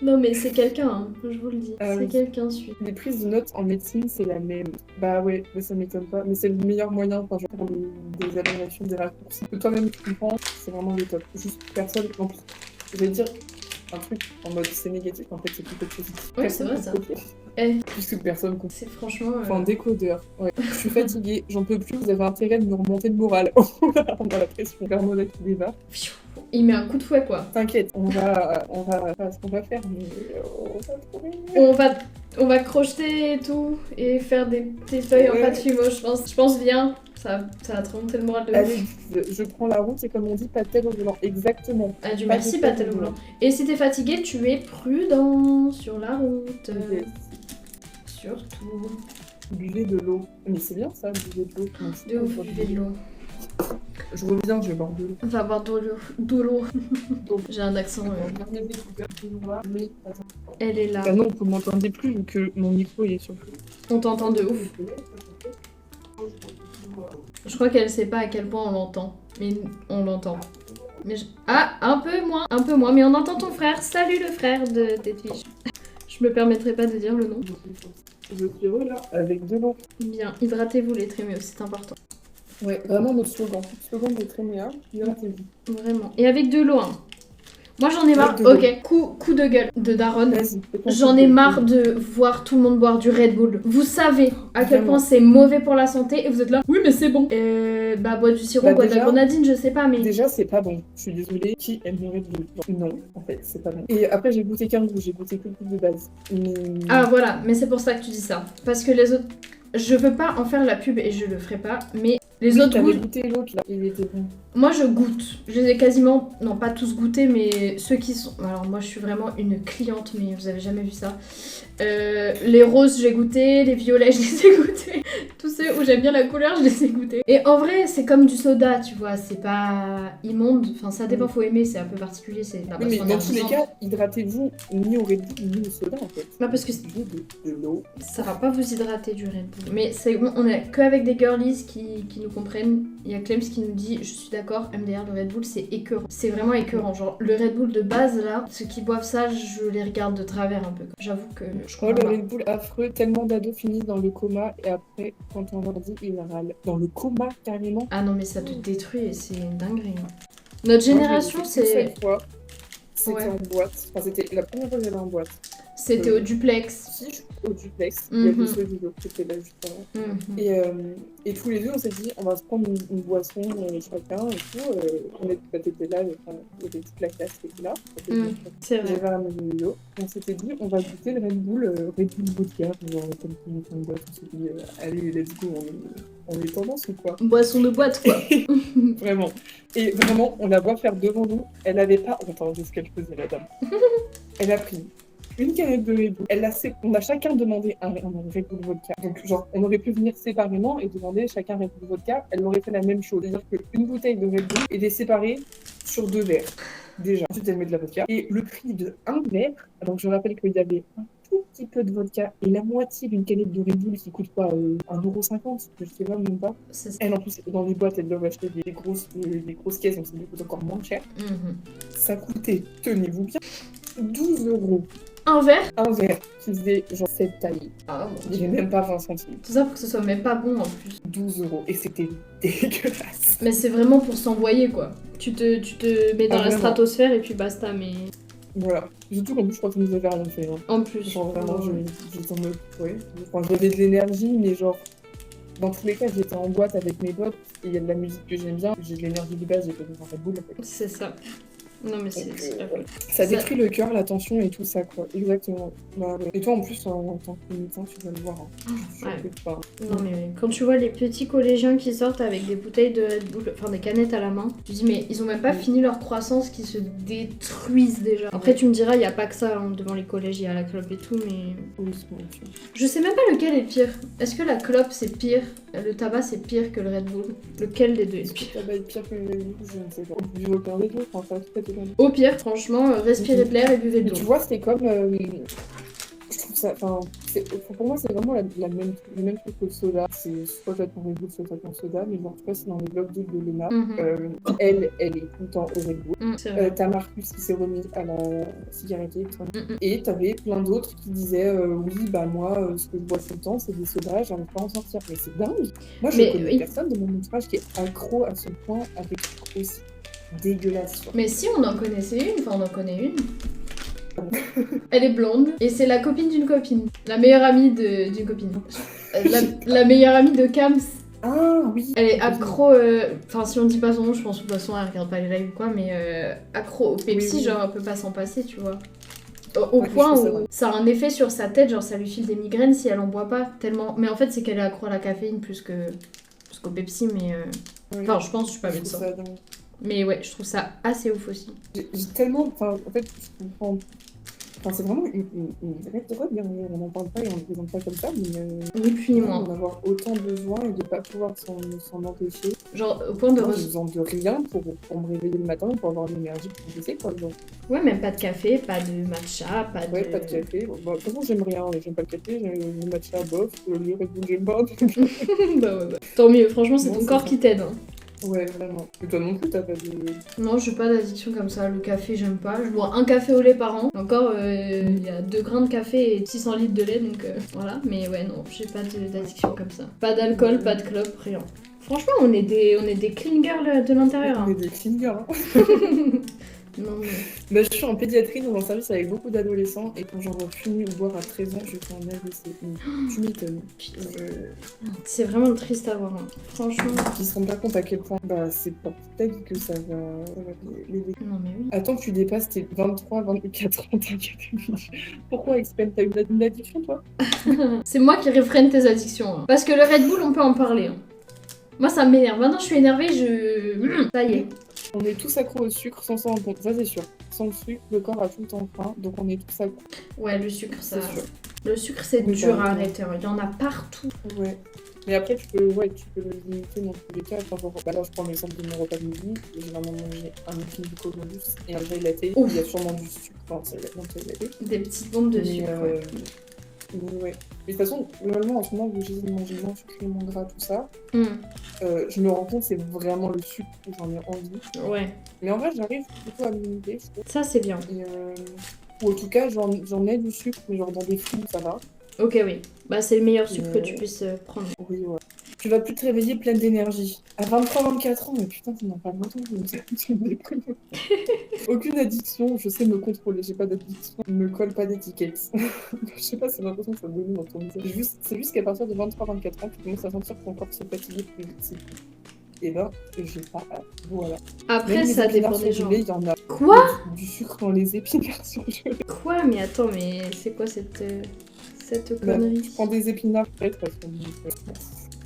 Non mais c'est quelqu'un, hein, je vous le dis. Ah C'est oui. quelqu'un, celui. les prises de notes en médecine, c'est la même. Bah ouais, mais ça m'étonne pas. Mais c'est le meilleur moyen, enfin, genre, pour des abréviations, des raccourcis. Que toi-même tu comprends, c'est vraiment le top. Juste personne. En plus, je vais dire un truc en mode c'est négatif, en fait c'est plutôt positif. Ouais, c'est Personne vrai, peut ça. copier, Eh, puisque personne comprend. c'est franchement... Enfin, décodeur. Ouais. Je suis fatiguée, j'en peux plus, vous avez intérêt de me remonter le moral. On a la pression. Vermona qui débat. Il met un coup de fouet, quoi. T'inquiète, on va faire ce qu'on va faire, mais on va trouver. On va crocheter et tout, et faire des petites feuilles en Ouais. pâte fimo, je pense bien. Ça va te remonter le moral de Allez, ouf. je prends la route, c'est comme on dit, pas de tête au volant. Exactement. Ah, du Pas merci, de Patel tête au Blanc. Et si t'es fatigué, tu es prudent sur la route. Yes. Surtout. Buvez de l'eau. Mais c'est bien ça, buvez de l'eau. Moi, je De ouf, bois buvez de l'eau. Je reviens, je vais boire de l'eau. On va boire de l'eau. De l'eau. J'ai un accent. Dernier découvert, mais attends. Elle est là. Ah non, vous m'entendez plus vu que mon micro il est sur le. On t'entend de ouf. Je crois qu'elle sait pas à quel point on l'entend. Mais on l'entend. Mais ah, un peu moins. Mais on entend ton frère. Salut le frère de Tetfish. Je me permettrai pas de dire le nom. Je suis heureux là, avec de l'eau. Bien, hydratez-vous les trémios, c'est important. Ouais, vraiment notre slogan. Le slogan de Tréméa, hydratez-vous. Vraiment. Et avec de l'eau, hein. Moi j'en ai marre. Avec de l'eau. Ok, coup de gueule de Daron. Vas-y, fais ton J'en truc ai de- marre de voir tout le monde boire du Red Bull. Vous savez à quel Vraiment. point c'est mauvais pour la santé et vous êtes là. Oui, mais c'est bon. Bah, bois du sirop, Bah, bois de la déjà- grenadine, je sais pas, mais. Déjà, c'est pas bon. Je suis désolée. Qui aime le Red Bull? Non, en fait, c'est pas bon. Et après, j'ai goûté qu'un goût, j'ai goûté que le goût de base. Mais... Ah, voilà, mais c'est pour ça que tu dis ça. Parce que les autres. Je veux pas en faire la pub et je le ferai pas, mais les oui, autres t'avais goûts. goûté l'autre là, il était bon. Moi je goûte. Je les ai quasiment. Non, pas tous goûtés, mais ceux qui sont. Alors moi je suis vraiment une cliente, mais vous avez jamais vu ça. Les roses j'ai goûté, les violets je les ai goûtés. Tous ceux où j'aime bien la couleur, je les ai goûtés. Et en vrai, c'est comme du soda, tu vois, c'est pas immonde. Enfin, ça dépend, faut aimer, c'est un peu particulier. C'est la Oui, mais boisson dans tous les énergisante. cas, hydratez-vous ni au Red Bull ni au soda en fait. Bah, parce que Buvez de l'eau. ça va pas vous hydrater du Red Bull. Mais c'est bon, on est que avec des girlies qui nous comprennent. Il y a Clems qui nous dit, je suis d'accord, MDR, le Red Bull c'est écœurant. C'est vraiment écœurant. Genre, le Red Bull de base là, ceux qui boivent ça, je les regarde de travers un peu. J'avoue que je Oh, le comprends pas. Red Bull affreux, tellement d'ados finissent dans le coma et après, quand on leur dit, ils râlent. Dans le coma, carrément. Ah non, mais ça te détruit et c'est une dinguerie. hein. Notre génération, Moi, je l'ai fait c'est. une seule fois. C'était Ouais. en boîte. Enfin, c'était la première fois que j'allais en boîte. C'était au duplex. Si, je suis au duplex. Il y avait Mhm. ceux du lot qui étaient là juste avant. Mhm. Et tous les deux, on s'est dit, on va se prendre une boisson chacun et tout. On était là, enfin, il y avait toute la classe qui était là. C'est vrai. J'avais un vidéo. On s'était dit, on va goûter le Red Bull vodka. Genre, comme on une boîte, on s'est dit, allez, let's go, on est tendance ou quoi? Boisson de boîte, quoi. Vraiment. Et vraiment, on la voit faire devant nous. Elle avait pas honte de ce qu'elle faisait, la dame. Elle a pris une canette de Red Bull. On a chacun demandé un Red Bull vodka. Donc, genre, on aurait pu venir séparément et demander chacun Red Bull vodka. Elle aurait fait la même chose. C'est-à-dire qu'une bouteille de Red Bull était séparée sur 2 verres. Déjà. Ensuite, elle met de la vodka. Et le prix de un verre, donc je rappelle qu'il y avait un tout petit peu de vodka et la moitié d'une canette de Red Bull qui coûte quoi 1,50€, je sais pas, même pas. C'est ça. Elle, en plus, dans les boîtes, elles doivent acheter des grosses caisses, donc ça coûte encore moins cher. Mhm. Ça coûtait, tenez-vous bien, 12€. Un verre. Un verre qui faisait genre 7 tailles. Ah, mon Il Dieu. n'est même pas 20 centimes. Tout ça pour que ce soit même pas bon en plus. 12€. Et c'était dégueulasse. Mais c'est vraiment pour s'envoyer quoi. Tu te mets dans la vraiment. stratosphère et puis basta, mais Voilà. Surtout qu'en plus, je crois que ça nous avait rien fait. Hein. en plus. Genre vraiment, j'étais en mode, ouais. Enfin, j'avais de l'énergie, mais genre, dans tous les cas, j'étais en boîte avec mes potes et il y a de la musique que j'aime bien. J'ai de l'énergie de base, j'ai pas besoin de Red Bull en fait. C'est ça. Non mais c'est Donc, la ouais. folie. Ça détruit le cœur, la tension et tout ça, quoi. Exactement. Bah, ouais. Et toi, en plus, en tant que médecin, tu vas le voir. Hein. Je Ouais. sais pas. Non mais quand tu vois les petits collégiens qui sortent avec des bouteilles de Red Bull, enfin des canettes à la main, tu te dis mais ils ont même pas fini leur croissance qui se détruisent déjà. Après tu me diras il y a pas que ça hein, devant les collèges, il y a la clope et tout mais Oui, c'est bon, tu vois. je sais même pas lequel est pire. Est-ce que la clope c'est pire, le tabac c'est pire que le Red Bull? Lequel des deux est pire? Ça va être pire que le Red Bull, je ne sais pas. Je veux aucun des deux, enfin, ça va être Au pire franchement respirez de l'air et buvez de Mais l'eau. tu vois, c'est comme. Je trouve pour moi, c'est vraiment le même truc que le soda. C'est soit t'as ton Red Bull, soit t'as ton soda, mais genre, en tout cas, c'est dans les blocs de Lena. Elle est tout le temps au Red Bull. T'as Marcus qui s'est remis à la cigarette électronique. Et t'avais plein d'autres qui disaient oui, bah moi, ce que je bois tout le temps, c'est des sodas, j'arrive pas à en sortir. Mais c'est dingue. Moi, je connais personne de mon entourage qui est accro à ce point avec des trucs aussi dégueulasses. Mais si, on en connaissait une, enfin, on en connaît une. Elle est blonde et c'est la copine d'une copine. La meilleure amie d'une copine. La meilleure amie de Kams. Ah oui. Elle est accro, enfin si on dit pas son nom, je pense que de toute façon elle regarde pas les lives ou quoi, mais accro au Pepsi, oui. Genre elle peut pas s'en passer, tu vois. Au point où ça a un effet sur sa tête, genre ça lui file des migraines si elle en boit pas tellement. Mais en fait c'est qu'elle est accro à la caféine plus qu'au Pepsi, mais enfin je pense, je suis pas médecin. Mais ouais, je trouve ça assez ouf aussi. J'ai tellement, enfin en fait je comprends. Enfin, c'est vraiment une vraie drogue, on n'en parle pas et on ne le présente pas comme ça, mais ni plus ni moins. D'en avoir autant besoin et de ne pas pouvoir s'en empêcher. Genre, au point de... Moi, j'ai besoin de rien pour me réveiller le matin, pour avoir de l'énergie pour bosser, quoi. Genre. Ouais, même pas de café, pas de matcha, pas de... Ouais, pas de café. Bon, de toute façon, j'aime rien, j'aime pas le café, j'aime le matcha, bof, le Red Bull, j'aime pas. Bah. Tant mieux, franchement, c'est ton corps qui t'aide. Hein. Ouais, vraiment. Et toi non plus, t'as pas de... Non, j'ai pas d'addiction comme ça. Le café, j'aime pas. Je bois un café au lait par an. Encore, il y a 2 grains de café et 600 litres de lait, donc voilà. Mais ouais, non, j'ai pas d'addiction comme ça. Pas d'alcool, pas de clope, rien. Franchement, on est des clean girls de l'intérieur. On est des clean girls, hein. Non, mais... Bah, je suis en pédiatrie dans un service avec beaucoup d'adolescents et quand j'en vois fumer ou boire à 13 ans, je fais un AVC. Tu m'étonnes. C'est vraiment triste à voir, hein. Franchement. Ils se rendent pas compte à quel point c'est pour ta vie que ça va les vécu. Non mais oui. Attends que tu dépasses tes 23, 24 ans, t'inquiète. Pourquoi Expen, t'as une addiction toi? C'est moi qui réfrène tes addictions. Hein. Parce que le Red Bull, on peut en parler. Hein. Moi ça m'énerve. Maintenant je suis énervée, ça y est. On est tous accros au sucre sans s'en rendre compte, ça c'est sûr. Sans le sucre, le corps a tout le temps faim, donc on est tous accros. Ouais, le sucre, ça... Le sucre, c'est dur à arrêter. Il y en a partout. Ouais. Mais après, tu peux le limiter dans tous les cas. Enfin, genre, là, je prends l'exemple de mon repas de midi. J'ai vraiment mangé un muffin du Columbus et un gel latte. Il y a sûrement du sucre dans le latte. Des petites bombes de sucre. Ouais. Mais de toute façon, globalement, en ce moment, où j'essaie de manger moins sucré, moins gras, tout ça, je me rends compte que c'est vraiment le sucre que j'en ai envie. Ouais. Mais en vrai, j'arrive plutôt à me limiter, je trouve. Ça, c'est bien. Ou en tout cas, j'en ai du sucre, mais genre dans des fruits, ça va. Ok, oui. Bah, c'est le meilleur sucre que tu puisses prendre. Oui, ouais. Tu vas plus te réveiller pleine d'énergie. À 23-24 ans, mais putain, tu n'en parles pas longtemps. Aucune addiction, je sais me contrôler, j'ai pas d'addiction. Ne me colle pas d'étiquette. Je sais pas, c'est l'impression que ça donne dans ton visage. C'est juste qu'à partir de 23-24 ans, tu commences à sentir que ton corps se fatigue plus vite. Et là, j'ai pas. Voilà. Après, ça dépend des gens. Il y en a. Quoi? Du sucre dans les épinards surgelés. Quoi? Mais attends, mais c'est quoi cette connerie? Je prends des épinards peut-être parce que.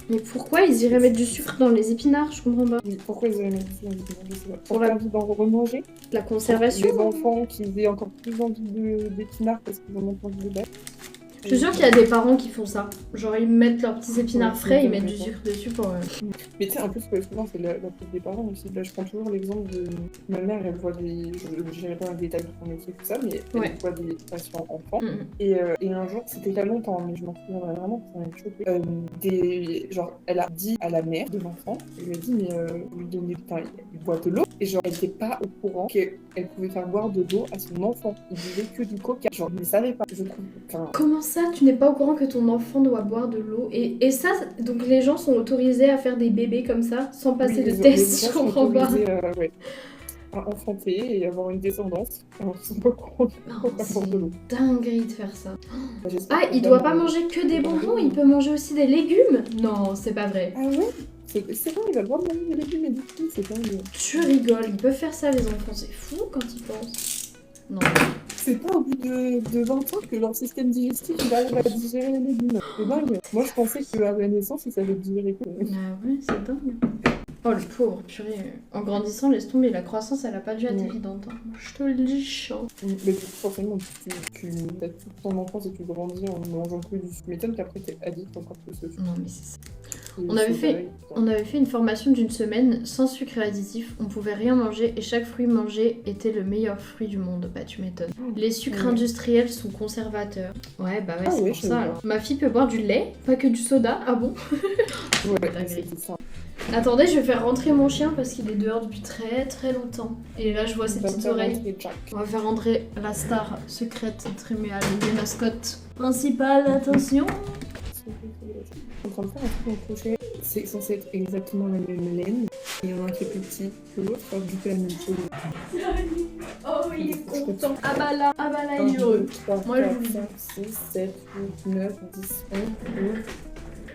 Mais pourquoi ils iraient mettre du sucre dans les épinards? Je comprends pas. Oui, pourquoi ils iraient mettre du sucre dans les épinards? Je sais pas. Pour envie d'en remanger. La conservation. Les enfants qui aient encore plus envie d'épinards parce qu'ils en ont envie de battre. Je suis sûre qu'il y a des parents qui font ça. Genre ils mettent leurs petits épinards frais, ils mettent du sucre dessus pour... Mais tu sais, en plus, souvent c'est la faute des parents aussi. Là, je prends toujours l'exemple de ma mère, elle voit des... Je n'irai pas dans le détail de son métier, tout ça, mais elle voit des patients enfants. Et un jour, c'était il y a longtemps, mais je m'en souviens vraiment, ça m'a choqué. Genre, elle a dit à la mère de l'enfant, elle lui a dit, mais lui donner il boit de l'eau. Et genre, elle n'était pas au courant qu'elle pouvait faire boire de l'eau à son enfant. Il buvait que du coca. Genre, il ne savait pas, je trouve. Enfin... Comment ça, tu n'es pas au courant que ton enfant doit boire de l'eau? Et ça, donc les gens sont autorisés à faire des bébés comme ça, sans passer de test, je comprends pas. Ouais. À enfanter et avoir une descendance. Alors, ils sont pas au courant de l'eau. C'est dinguerie de faire ça. Ah, il doit pas manger que des bonbons, il peut manger aussi des légumes? Non, c'est pas vrai. Ah ouais? C'est vrai, il a le droit de manger des légumes et des fruits, c'est dingue. Tu rigoles, ils peuvent faire ça les enfants, c'est fou quand ils pensent. Non. C'est pas au bout de 20 ans que leur système digestif il arrive à digérer les légumes. C'est dingue. Moi je pensais qu'à la naissance il savait digérer quoi. Ah ouais, c'est dingue. Oh le pauvre, purée. En grandissant, laisse tomber, la croissance elle a pas dû être évidente. Hein. Je te le dis, chiant. Mais forcément, tu as toute ton enfance et tu grandis en mangeant que du sucre. Tu m'étonnes qu'après t'es addict encore plus au sucre. Non mais c'est ça. On avait fait une formation d'une semaine sans sucre et additifs. On pouvait rien manger et chaque fruit mangé était le meilleur fruit du monde. Bah tu m'étonnes. Les sucres industriels sont conservateurs. Ouais bah ouais, c'est pour ça. Alors. Ma fille peut boire du lait, pas que du soda. Ah bon? Ouais, c'est ça. Attendez, je vais faire rentrer mon chien parce qu'il est dehors depuis très très longtemps. Et là, je vois ses petites oreilles. On va faire rentrer la star secrète, Tréméal, les mascottes principales. Attention. En train de faire un truc en crochet. C'est censé être exactement la même laine. Il y en a un qui est plus petit que l'autre, du coup la même chose. Oh, il est content. Ah bah là, il est heureux. 3, Moi, 4, je 5, 6, 7, 8, 9, 10, 11, 12.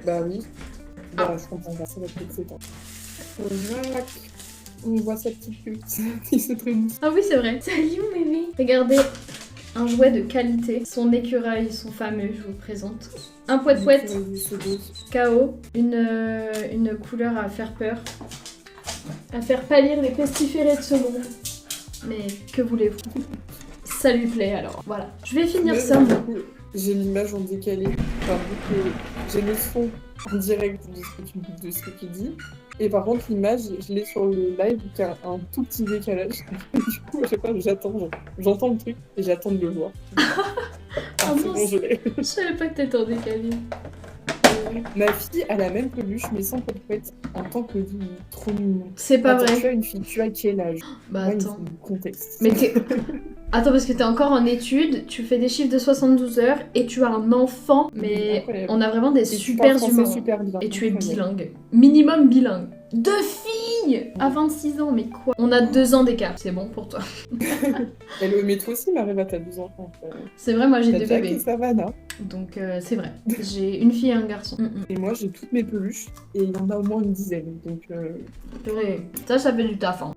Bah oui. Bah, je comprends pas, ça va être 7 ans. Voilà. On voit sa petite queue qui se traîne. Ah oui, c'est vrai. Salut, mémé. Regardez, un jouet de qualité. Son écureuil, son fameux, je vous présente. Un poète-poète. KO. Une couleur à faire peur. À faire pâlir les pestiférés de ce monde. Mais que voulez-vous? Ça lui plaît alors. Voilà. Je vais finir ça, moi. J'ai l'image en décalé. Enfin, vu que j'ai le son en direct de ce que tu dis. Et par contre, l'image, je l'ai sur le live qui a un tout petit décalage. Du coup, à chaque fois, j'entends le truc et j'attends de le voir. Ah bon, bon, je savais pas que t'étais en décalé. Ma fille a la même peluche, mais sans poète en tant que vie. Trop mignon. C'est pas vrai. Tu as une fille, tu as quel âge? Bah ouais, attends. Contexte. Mais attends, parce que t'es encore en études, tu fais des chiffres de 72 heures et tu as un enfant, mais incroyable. On a vraiment des super humains. Super bien. Et tu es bilingue. Minimum bilingue. 2 filles à 26 ans, mais quoi? On a 2 ans d'écart, c'est bon pour toi. Mais toi aussi, Marie-Va, t'as 2 enfants. C'est vrai, moi j'ai 2 bébés. Savannah. Donc c'est vrai. J'ai une fille et un garçon. Et moi j'ai toutes mes peluches et il y en a au moins une dizaine. Donc. Purée. Ça fait du taf. Hein.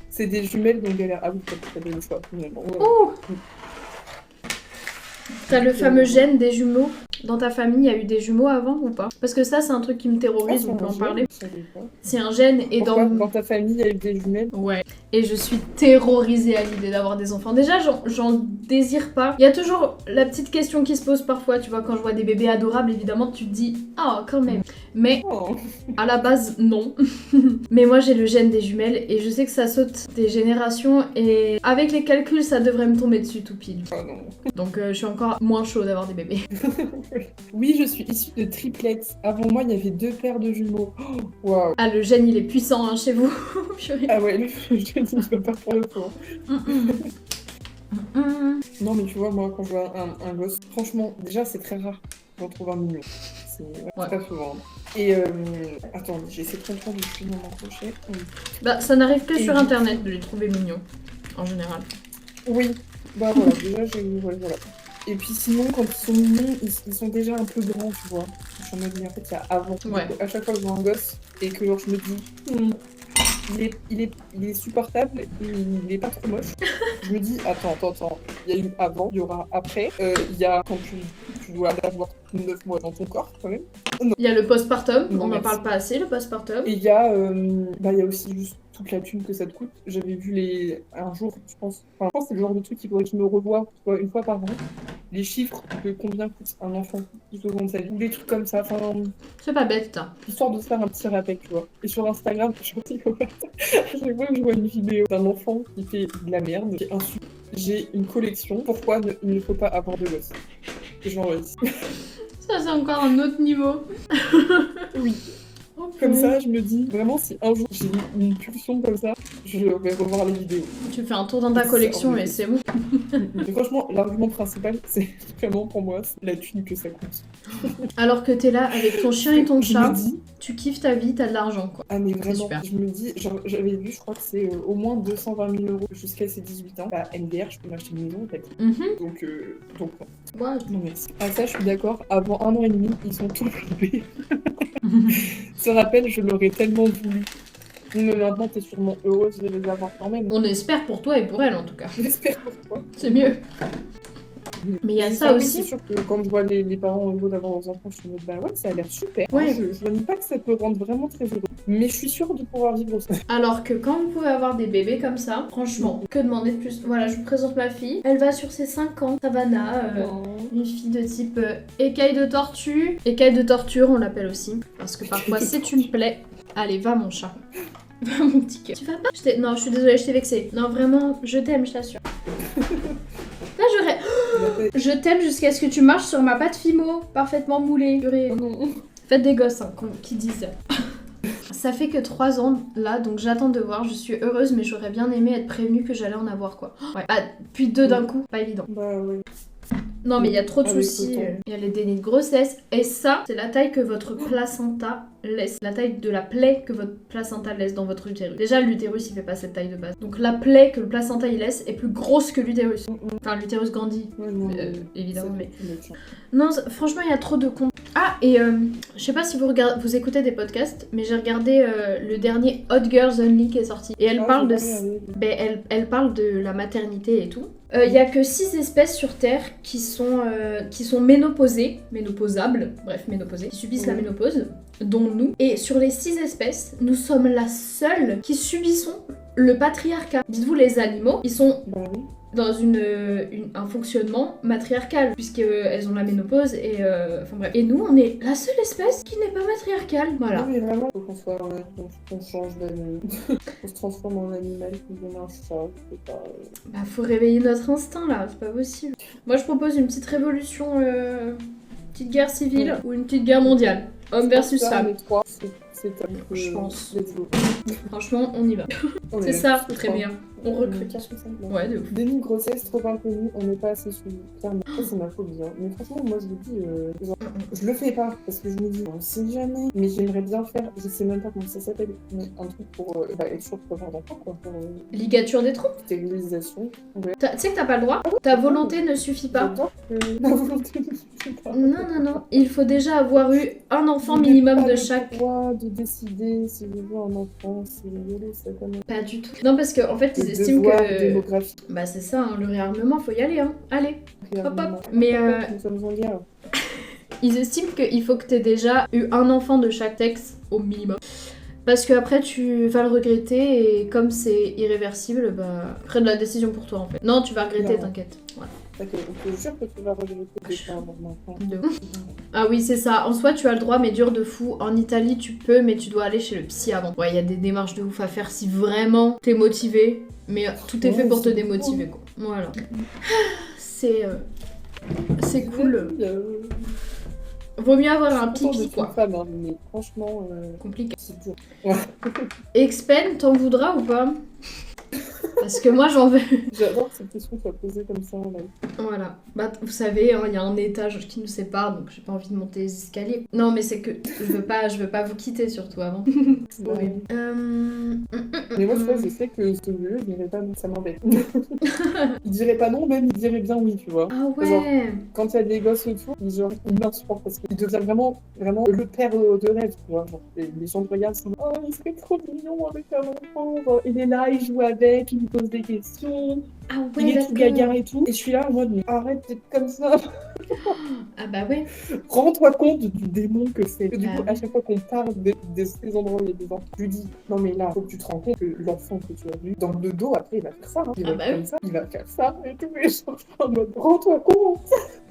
C'est des jumelles, donc elle a. Ah oui, t'as des choix finalement. Oh. T'as le fameux gène des jumeaux. Dans ta famille, il y a eu des jumeaux avant ou pas? Parce que ça, c'est un truc qui me terrorise, on peut en parler. C'est un gène et dans ta famille, il y a eu des jumelles? Ouais. Et je suis terrorisée à l'idée d'avoir des enfants. Déjà, j'en désire pas. Il y a toujours la petite question qui se pose parfois, tu vois, quand je vois des bébés adorables, évidemment, tu te dis « Ah, quand même ». Mais à la base, non. Mais moi, j'ai le gène des jumelles et je sais que ça saute des générations et avec les calculs, ça devrait me tomber dessus tout pile. Oh non. Donc je suis encore moins chaud d'avoir des bébés. Oui, je suis issue de triplettes. Avant moi, il y avait 2 paires de jumeaux. Waouh. Wow. Ah, le gène, il est puissant hein, chez vous. Ah ouais, le gène, il va pas pour le coup. Non, mais tu vois, moi, quand je vois un gosse, franchement, déjà, c'est très rare d'en trouver un mignon. C'est pas souvent. Et attends, j'essaie de comprendre le film dans mon crochet. Bah, ça n'arrive que sur internet de les trouver mignons, en général. Oui, bah voilà, déjà, voilà. Et puis sinon, quand ils sont mignons, ils sont déjà un peu grands, tu vois. Je suis en mode, mais en fait, il y a avant. Ouais. Donc, à chaque fois que je vois un gosse et que genre, je me dis, il est supportable et il est pas trop moche. Je me dis, attends, il y a eu avant, il y aura après. Il y a quand tu dois avoir 9 mois dans ton corps, quand même. Il y a le postpartum, on n'en parle pas assez, le postpartum. Et il y a aussi juste toute la thune que ça te coûte. J'avais vu un jour, je pense que c'est le genre de truc qu'il faudrait que je me revoie une fois par an. Les chiffres de combien coûte un enfant tout au long de sa vie, ou des trucs comme ça. C'est pas bête, ça. Histoire de se faire un petit rappel, tu vois. Et sur Instagram, à chaque fois que je vois une vidéo d'un enfant qui fait de la merde, qui insulte, j'ai une collection. Pourquoi il ne faut pas avoir de gosse? Et je l'enregistre. Ça, c'est encore un autre niveau. Oui. Comme ça, je me dis, vraiment, si un jour j'ai une pulsion comme ça, je vais revoir les vidéos. Tu fais un tour dans ta collection et c'est bon. Mais franchement, l'argument principal, c'est vraiment pour moi, c'est la thune que ça coûte. Alors que t'es là avec ton chien et ton chat, tu kiffes ta vie, t'as de l'argent quoi. Ah mais vraiment, je me dis, j'avais vu, je crois que c'est au moins 220 000 € jusqu'à ses 18 ans. Bah, MDR, je peux m'acheter une maison en fait. Donc What? Non merci. Ah ça, je suis d'accord, avant 1 an et demi, ils sont tous privés. Ce rappel, je l'aurais tellement voulu. Mais maintenant, t'es sûrement heureuse de les avoir quand même. On espère pour toi et pour elle en tout cas. J'espère pour toi. C'est mieux. Mais il y a Et ça oui, aussi. c'est sûr que quand je vois les parents heureux d'avoir leurs enfants, je suis en mode, bah ouais, ça a l'air super. Ouais. Je ne dis pas que ça peut rendre vraiment très heureux. Mais je suis sûre de pouvoir vivre ça. Alors que quand vous pouvez avoir des bébés comme ça, franchement, que demander de plus? Voilà, je vous présente ma fille. Elle va sur ses 5 ans, Savannah. Une fille de type écaille de tortue. Écaille de torture, on l'appelle aussi. Parce que parfois, c'est une plaie. Allez, va mon chat. Va mon petit cœur. Tu vas pas? Non, je suis désolée, je t'ai vexée. Non, vraiment, je t'aime, je t'assure. Là, je t'aime jusqu'à ce que tu marches sur ma pâte Fimo, parfaitement moulée. Purée. Oh non. Faites des gosses, hein, qui disent. Ça fait que 3 ans là, donc j'attends de voir. Je suis heureuse, mais j'aurais bien aimé être prévenue que j'allais en avoir quoi. Ouais. Ah, puis 2 d'un coup, pas évident. Bah oui. Non, mais il y a trop de Avec soucis. le temps. Il y a les dénis de grossesse. Et ça, c'est la taille que votre placenta laisse. La taille de la plaie que votre placenta laisse dans votre utérus. Déjà, l'utérus, il fait pas cette taille de base. Donc la plaie que le placenta il laisse est plus grosse que l'utérus. Enfin, l'utérus grandit, Ouais, non, évidemment, mais... c'est- Non, franchement, il y a trop de cons. Ah, et je sais pas si vous écoutez des podcasts, mais j'ai regardé le dernier Hot Girls Only qui est sorti. Et elle parle de... elle parle de la maternité et tout. Il y a que 6 espèces sur Terre qui sont ménopausables, qui subissent la ménopause, dont nous. Et sur les 6 espèces, nous sommes la seule qui subissons le patriarcat. Dites-vous, les animaux, ils sont Bah oui. dans un fonctionnement matriarcal, puisqu'elles ont la ménopause et enfin bref. Et nous, on est la seule espèce qui n'est pas matriarcale. Voilà. Non, mais vraiment, faut qu'on soit qu'on change d'animal. On se transforme en animal, qu'on devienne un chat, c'est pas... Bah, faut réveiller notre instinct là, c'est pas possible. Moi, je propose une petite révolution, petite guerre civile ou une petite guerre mondiale. Homme versus Ça, femme. les trois, c'est top. Je pense. Let's go. Franchement, on y va. On C'est est ça, tous très trois. bien. On recrute. Ouais, de ouf. Déni de grossesse, trop inconnu, on n'est pas assez suivi. Clairement, ça c'est ma phobie. Hein. Mais franchement, moi je le dis, genre, je le fais pas parce que je me dis, on sait jamais. Mais j'aimerais bien faire, je sais même pas comment ça s'appelle, mais un truc pour être sûr de avoir d'enfant, quoi. Pour Ligature des troncs. stérilisation. Ouais. Tu sais que t'as pas le droit. Ta volonté ne suffit pas. J'adore que la volonté ne suffit pas. Non. Il faut déjà avoir eu un enfant minimum de chaque. Le droit de décider si je veux un enfant, si je veux ça quand même. Pas du tout. Non, parce qu'en fait, ils Le estiment devoir que. démographique. Bah, c'est ça, hein, le réarmement, faut y aller, hein. Allez. Hop, hop. Mais Nous sommes en guerre. ils estiment qu'il faut que t'aies déjà eu un enfant de chaque sexe, au minimum. Parce que après tu vas le regretter et comme c'est irréversible, bah. Prenne la décision pour toi en fait. Non, tu vas regretter, Non. t'inquiète. Voilà. Ok, je te jure que tu vas regretter de pas avoir d'enfant. De Ah oui, c'est ça. En soi, tu as le droit, mais dur de fou. En Italie, tu peux, mais tu dois aller chez le psy avant. Ouais, il y a des démarches de ouf à faire si vraiment t'es motivé. Mais tout est fait pour te démotiver, quoi. Voilà. C'est cool. Vaut mieux avoir un pipi, quoi. Femme, hein, mais franchement, Compliqué. c'est dur. Expen, t'en voudras ou pas? Parce que moi, j'en veux. J'adore que cette question soit posée comme ça en live. Voilà. Bah, vous savez, il y a un étage qui nous sépare, donc j'ai pas envie de monter les escaliers. Non, mais c'est que je veux pas vous quitter, surtout avant. C'est horrible. Mais moi, tu vois, je sais que ce vieux, il dirait pas non, ça m'embête. Il dirait pas non, même il dirait bien oui, tu vois. Ah ouais. Genre, quand il y a des gosses autour, il m'insupporte parce qu'il devient vraiment le père de rêve, tu vois. Genre, les gens te regardent, ils sont oh, il serait trop mignon avec un enfant. Genre, il est là, il joue avec, il lui pose des questions, Ah ouais, il est tout d'accord. gaga et tout. Et je suis là en mode, mais arrête d'être comme ça. Ah bah ouais. Rends-toi compte du démon que c'est. Du Bah coup, oui. à chaque fois qu'on parle de ces endroits où il y a des enfants, je lui dis non, mais là, faut que tu te rends compte que l'enfant que tu as vu dans le dos, après, il va faire ça. Hein. Il va Ah être bah comme oui. ça, il va faire ça et tout. Et je suis en mode, rends-toi compte.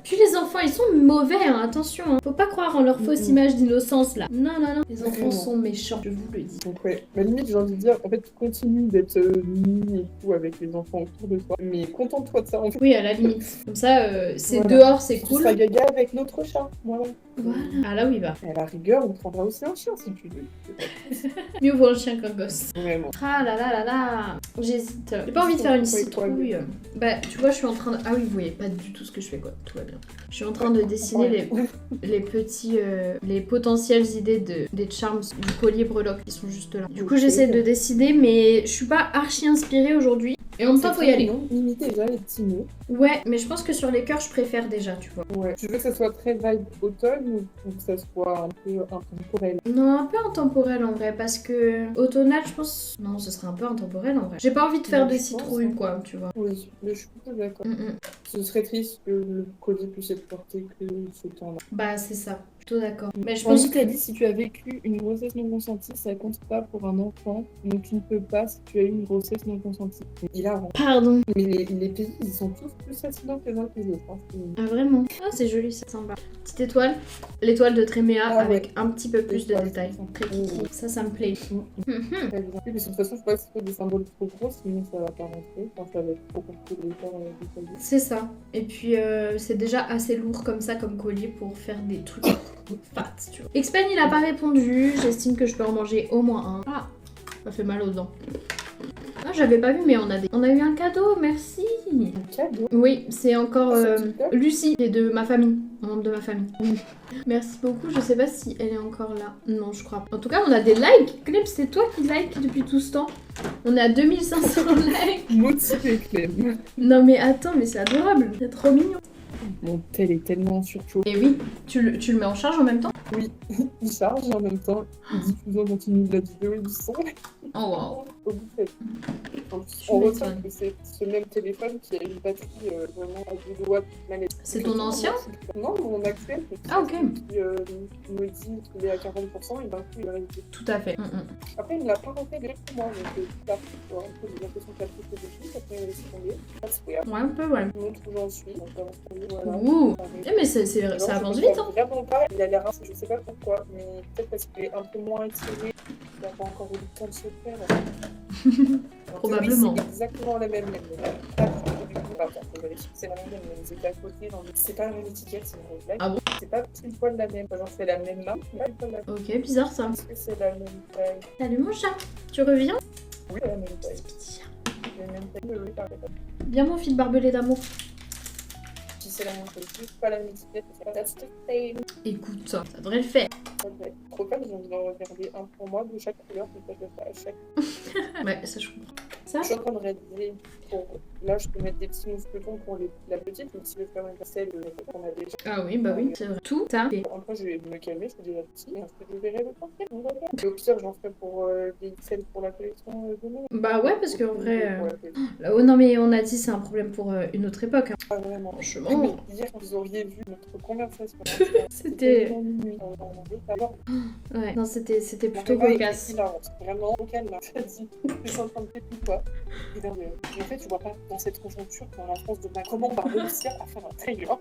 Puis les enfants, ils sont mauvais, hein, attention. Hein. Faut pas croire en leur fausse image d'innocence là. Non. Les enfants sont méchants, je vous le dis. Donc, ouais, ma limite, j'ai envie de dire, en fait, continue d'être mimi et tout avec les enfants autour de toi, mais contente-toi de ça. En fait, Oui, à la limite. Comme ça, c'est Voilà. dehors, c'est tu cool. seras gaga avec notre chat. Voilà. Voilà. Ah là, oui, va. Et à la rigueur, on prendra aussi un chien si tu veux. Mieux vaut un chien qu'un gosse. Vraiment. Ah là là là là. J'hésite. J'ai pas envie de faire une Pourquoi citrouille. Bah, tu vois, je suis en train de. Ah oui, vous voyez pas du tout ce que je fais, quoi. Tout va bien. Je suis en train de dessiner les petits. Les potentielles idées des charms du collier breloque qui sont juste là. Du coup, j'essaie de décider, mais je suis pas archi inspirée aujourd'hui. Et en même temps, faut y aller. Non, limite déjà les petits mots. Ouais, mais je pense que sur les cœurs, je préfère déjà, tu vois. Ouais. Tu veux que ça soit très vibe automne ou que ça soit un peu intemporel? Non, un peu intemporel en vrai, parce que automnal, je pense. Non, ce serait un peu intemporel en vrai. J'ai pas envie de faire Ouais, de je pense, citrouille, hein. quoi, tu vois. Oui, mais je suis plutôt d'accord. Mm. Ce serait triste que le collier puisse être porté que ce temps-là. Bah, c'est ça. Plutôt d'accord. Mais je En pense que. Italie, si tu as vécu une grossesse non consentie, ça compte pas pour un enfant. Donc tu ne peux pas si tu as eu une grossesse non consentie. Il a Pardon. Mais les pays, ils sont tous plus fascinants que les uns que les autres. Ah, vraiment? Ah, c'est joli, c'est sympa. Petite étoile. L'étoile de Tréméa Ah, avec ouais. un petit peu plus de L'étoile, détails. c'est Très sympa. kiki. Ça me plaît. Très bien. Oui, mais de toute façon, je pense que c'est des symboles trop gros, sinon ça va pas rentrer. Enfin, ça va être trop compliqué de les faire détaillés. C'est ça. Et puis, c'est déjà assez lourd comme ça, comme collier, pour faire des trucs fat, tu vois. Xpen, il a pas répondu. J'estime que je peux en manger au moins un. Ah, ça fait mal aux dents. Ah, j'avais pas vu, mais on a eu un cadeau, merci. Un cadeau. Oui, c'est encore C'est TikTok Lucie, qui est de ma famille, un membre de ma famille. Merci beaucoup, je sais pas si elle est encore là. Non, je crois pas. En tout cas, on a des likes. Clem, c'est toi qui like depuis tout ce temps. On est à 2500 likes. Motivé, Clem. Non mais attends, mais c'est adorable, c'est trop mignon. Mon tel est tellement surchaud. Et oui, tu le mets en charge en même temps? Oui, il charge et en même temps, il diffuse en continu de la vidéo et du son. Oh wow. Au bout de cette- En plus, Tu on m'étonnes. ressent que c'est ce même téléphone qui a une batterie vraiment à 2 doigts de manette. C'est ton ancien? Non, mon actuel. Ah, ok. Qui me dit qu'il est à 40% et d'un coup il va rester. Tout à fait. Après, il ne l'a pas refait directement, donc ça, j'ai l'impression qu'il a pris ses défis, après il a laissé tomber. That's weird. Ouais, un peu, ouais. Je montre où j'en suis, donc voilà. Ouh. Pareil. Eh, mais ça Non, avance je vite, comprends hein. vraiment pas, il a l'air rince, je sais pas pourquoi, mais peut-être parce qu'il est un peu moins étiré, il n'a pas encore eu le temps de se faire. En Probablement. théorie, c'est exactement la même laine. Pas du tout, attends, faut vérifier que c'est la même laine, mais ils étaient à côté, c'est pas la même étiquette, c'est une grosse blague. Ah bon? C'est pas pile poil la même, genre c'est la même marque, mais pas pile poil la même. Ok, bizarre ça. Est-ce que c'est la même taille? Salut mon chat, tu reviens? Oui, la même taille. Petit chat. La même taille, oui, par contre. Viens mon fil barbelé d'amour. Si c'est la même chose, juste pas la même étiquette, c'est pas that's the same. Écoute, ça devrait le faire. Ça devrait être trop calme, j'ai envie d'en regarder un pour moi de chaque couleur, comme ça je le fais à chaque. Ouais, ça je comprends. Ça? Je suis en train de réaliser pour. Là, je peux mettre des petits mousquetons pour la petite, mais si je veux faire une celle qu'on a déjà. Ah oui, bah oui, c'est vrai. Tout à fait. Après, je vais me calmer, c'est déjà petit, et ensuite je verrai le portrait. Et au pire, j'en ferai pour des celles pour la collection demain. Bah ouais, parce qu'en vrai. Pour la collection. Là, oh non, mais on a dit c'est un problème pour une autre époque. Hein. Pas vraiment. Franchement. Mais hier, vous auriez vu notre conversation. C'était. Vraiment minuit. Alors, Ouais, non, c'était mon plutôt réveil cocasse. était hilarant. Vraiment au calme. J'ai dit, je suis en train de péter ou pas. Et en fait, tu vois pas dans cette conjoncture, dans la France de ma commande par réussir à faire un trailer.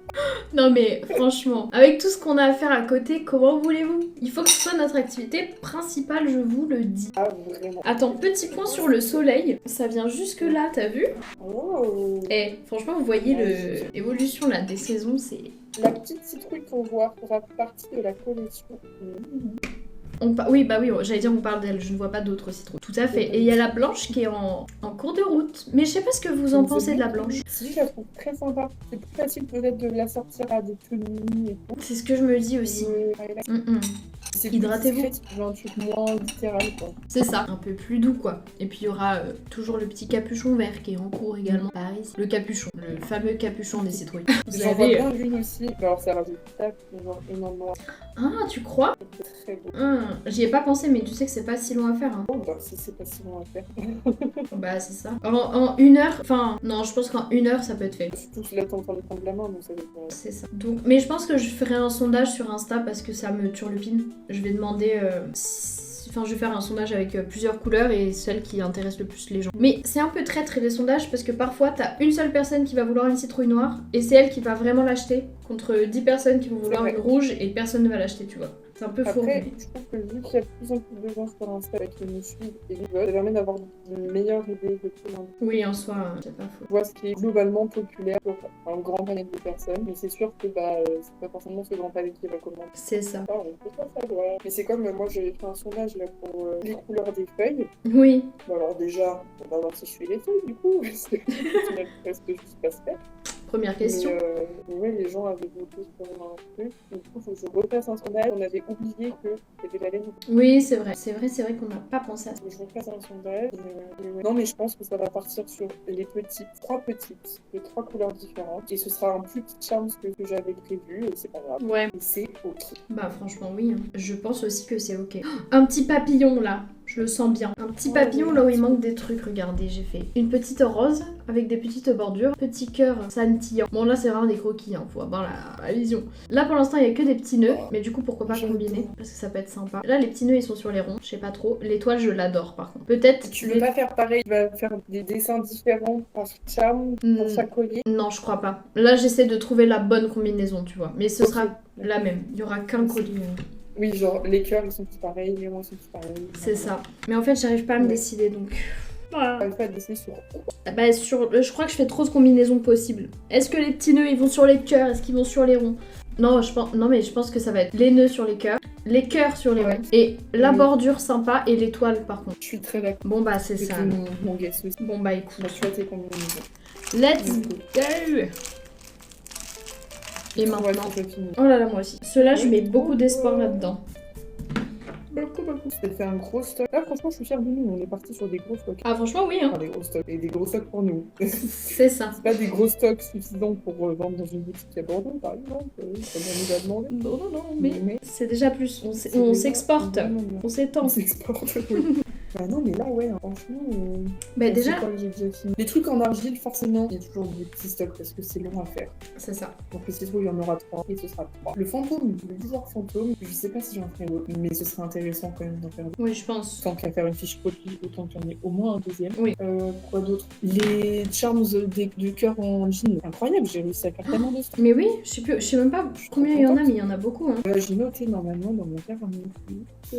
Non, mais franchement, avec tout ce qu'on a à faire à côté, comment voulez-vous? Il faut que ce soit notre activité principale, je vous le dis. Ah, vraiment. Attends, petit point sur le soleil. Ça vient jusque là, t'as vu? Oh. Eh, franchement, vous voyez l'évolution là des saisons, c'est. La petite citrouille qu'on voit fera partie de la collection. Oui, bah oui, j'allais dire on parle d'elle, je ne vois pas d'autres citrouilles. Tout à fait. Et il y a la blanche qui est en cours de route. Mais je sais pas ce que vous en pensez de la blanche. Si, je la trouve très sympa. C'est plus facile peut-être de la sortir à des tenues et tout. C'est ce que je me dis aussi. C'est Hydratez-vous. Tu veux un truc moins littéral, quoi. C'est ça, un peu plus doux quoi. Et puis il y aura toujours le petit capuchon vert qui est en cours également par ici. Le capuchon, le fameux capuchon des citrouilles. Vous J'en vois avez. bien une aussi. Alors, ça rajoute tac, genre énormément. Ah, tu crois? C'est très beau. J'y ai pas pensé, mais tu sais que c'est pas si loin à faire. Hein. Oh, bah, si c'est pas si long à faire. Bah, c'est ça. En 1 heure, enfin, non, je pense qu'en 1 heure ça peut être fait. Surtout là, t'es en train de prendre la main, donc ça va être. C'est ça. Donc, mais je pense que je ferai un sondage sur Insta parce que ça me turlupine. Je vais demander. Enfin, je vais faire un sondage avec plusieurs couleurs et celle qui intéresse le plus les gens. Mais c'est un peu traître les sondages parce que parfois t'as une seule personne qui va vouloir une citrouille noire et c'est elle qui va vraiment l'acheter contre 10 personnes qui vont vouloir une rouge et personne ne va l'acheter, tu vois. C'est un peu fou. Après, je trouve que vu qu'il y a de plus en plus de gens sur Insta qui me suivent et qui veulent, ça permet d'avoir une meilleure idée de tout le monde. Oui, en soi, c'est pas faux. Je vois ce qui est globalement populaire pour un grand panel de personnes, mais c'est sûr que c'est pas forcément ce grand panel qui va commenter. C'est ça. Ah, on peut pas savoir. Mais c'est comme moi j'ai fait un sondage là pour les couleurs des feuilles. Oui. Bon, alors déjà, on va voir si je suis les feuilles du coup, parce que c'est presque juste pas se faire. Première question. Mais ouais, les gens avaient voté pour un truc. Du coup, faut que je refasse un sondage. On avait oublié que c'était la laine. Oui, c'est vrai. C'est vrai qu'on n'a pas pensé à ça. Faut que je refasse un sondage. Non, mais je pense que ça va partir sur les petites, 3 petites, de 3 couleurs différentes. Et ce sera un plus petit charme que j'avais prévu. Et c'est pas grave. Ouais. Et c'est ok. Bah franchement oui, hein. Je pense aussi que c'est ok. Un petit papillon là, je le sens bien. Un petit papillon là où il manque des trucs, regardez, j'ai fait une petite rose avec des petites bordures, petit cœur scintillant. Bon là c'est vraiment des croquis, hein, faut avoir la vision. Là pour l'instant il y a que des petits nœuds, mais du coup pourquoi pas combiner, parce que ça peut être sympa. Là les petits nœuds ils sont sur les ronds, je sais pas trop. L'étoile je l'adore par contre. Peut-être... Tu veux pas faire pareil, tu vas faire des dessins différents par charme, pour chaque collier? Non, je crois pas. Là j'essaie de trouver la bonne combinaison, tu vois. Mais ce sera la même, il y aura qu'un collier. Oui, genre les cœurs ils sont tous pareils, les ronds sont tous pareils. C'est ça. Mais en fait j'arrive pas à me décider donc... J'arrive pas à décider sur quoi. Bah je crois que je fais trop de combinaisons possibles. Est-ce que les petits nœuds ils vont sur les cœurs? Est-ce qu'ils vont sur les ronds? Non, mais je pense que ça va être les nœuds sur les cœurs sur les ronds, et la bordure sympa et l'étoile par contre. Je suis très d'accord. Bon bah c'est ça. Mon guess aussi. Bon bah écoute. Bah, tu vois tes combinaisons. Let's go. Et maintenant... Ouais, fini. Oh là là, moi aussi. Ceux-là, je mets beaucoup d'espoir là-dedans. Beaucoup. C'était fait un gros stock. Là, franchement, je suis fière de nous. On est parti sur des gros stocks. Ah, franchement, oui, hein. Enfin, des gros stocks. Et des gros stocks pour nous. C'est ça. C'est pas des gros stocks suffisants pour vendre dans une boutique à Bordeaux, par exemple. Ça nous a demandé. Non, mais c'est déjà plus. On s'exporte. On s'étend. On s'exporte, oui. Bah non, mais là, ouais, franchement. Bah déjà. Quoi que j'ai déjà fini. Les trucs en argile, forcément, il y a toujours des petits stocks parce que c'est long à faire. C'est ça. Donc le citron, il y en aura 3 et ce sera 3. Le fantôme, le bizarre fantôme, je sais pas si j'en ferai d'autres, mais ce serait intéressant quand même d'en faire d'autres. Oui, je pense. Tant qu'à faire une fiche produit, autant qu'il y en ait au moins un deuxième. Oui. Quoi d'autre? Les charms du cœur en jean. Incroyable, j'ai réussi à faire tellement de trucs. Mais oui, je sais même pas combien il y en a, mais il y en a beaucoup. Hein. J'ai noté normalement dans mon carnet.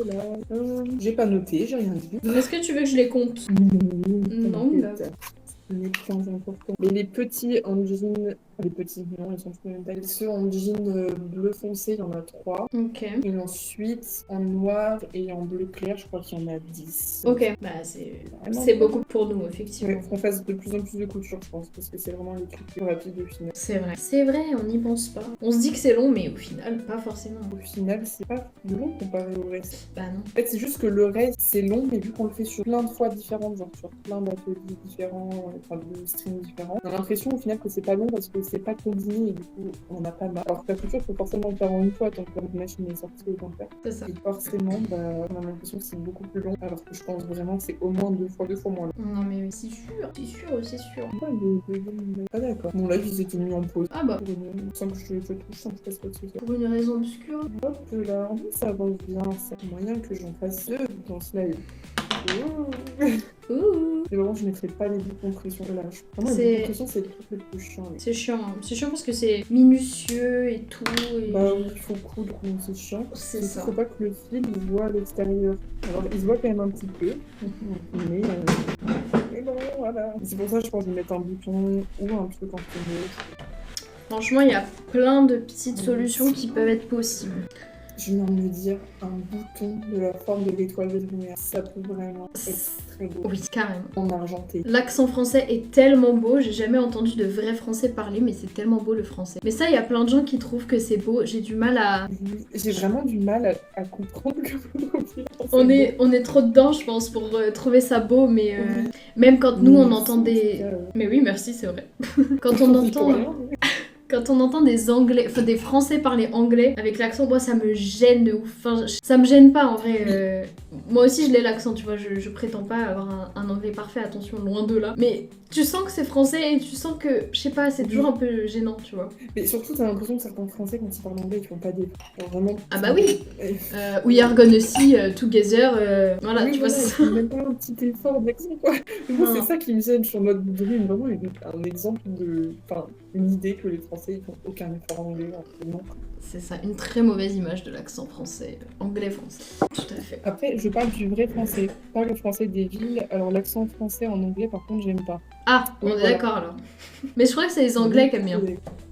Là, j'ai pas noté, j'ai rien dit. Est-ce que tu veux que je les compte? Non, bah... Les points importants. Mais les petits en jean, les petits, non, ils sont tous de même taille. Ceux en jean bleu foncé, il y en a 3. Ok. Et ensuite, en noir et en bleu clair, je crois qu'il y en a 10. Ok, bah c'est beaucoup pour nous, effectivement. Il faut qu'on fasse de plus en plus de couture, je pense, parce que c'est vraiment les trucs plus rapides au final. C'est vrai, on n'y pense pas. On se dit que c'est long, mais au final, pas forcément. Au final, c'est pas long comparé au reste. Bah non. En fait, c'est juste que le reste, c'est long, mais vu qu'on le fait sur plein de fois différentes, genre sur plein d'ateliers différents, enfin de streams différents, on a l'impression au final que c'est pas long parce que c'est pas combiné et du coup, on a pas mal. Alors que la couture, faut forcément le faire en une fois tant que la machine est sortie autant le faire. C'est ça. Et forcément, bah, on a l'impression que c'est beaucoup plus long, alors que je pense vraiment que c'est au moins deux fois moins long. Non mais c'est sûr. Ouais, pas d'accord. Bon, là, ils étaient mis en pause. Ah bah. Sans que je touche, sans que je fasse pas de soucis. Pour une raison obscure. Hop là, en plus, ça avance bien. C'est moyen que j'en fasse 2 dans ce live. Ouh. Et vraiment, je mettrai pas les bouts de compression là. Vraiment, les bouts de compression, c'est le truc le plus chiant. C'est chiant. C'est chiant parce que c'est minutieux et tout. Et... Bah oui, il faut coudre, donc c'est chiant. C'est ça. Faut pas que le fil il voit à l'extérieur. Alors, il se voit quand même un petit peu. Mais bon, voilà. C'est pour ça que je pense que je vais mettre un bouton ou un truc en premier. Franchement, il y a plein de petites solutions qui peuvent être possibles. Je viens de me dire, un bouton de la forme de l'étoile de lumière, ça peut vraiment être très beau. Oui, carrément. En argenté. L'accent français est tellement beau, j'ai jamais entendu de vrai français parler, mais c'est tellement beau le français. Mais ça, il y a plein de gens qui trouvent que c'est beau, j'ai du mal à... J'ai vraiment du mal à comprendre que vous on est trop dedans, je pense, pour trouver ça beau, mais même quand nous, on entend des... Mais oui, merci, c'est vrai. Quand on entend... Quand on entend des anglais, enfin des français parler anglais avec l'accent, moi ça me gêne de ouf. Enfin, ça me gêne pas en vrai. Moi aussi je l'ai l'accent, tu vois, je prétends pas avoir un anglais parfait, attention, loin de là. Mais tu sens que c'est français et tu sens que, je sais pas, c'est toujours un peu gênant, tu vois. Mais surtout, t'as l'impression que certains français, quand ils parlent anglais, ils font pas des... Vraiment... Ah bah oui. We are gonna see together, voilà, oui, tu voilà, vois ça. Même pas un petit effort d'accent, quoi. Moi, c'est ça qui me gêne. Je suis en mode, vous donnez vraiment un exemple de... Enfin, une idée que les Français, ils font aucun effort en anglais, absolument. C'est ça, une très mauvaise image de l'accent français, anglais-français. Tout à fait. Après, je parle du vrai français, pas le français des villes. Alors, l'accent français en anglais, par contre, j'aime pas. Ah, on est d'accord alors. Mais je crois que c'est les Anglais qui aiment bien.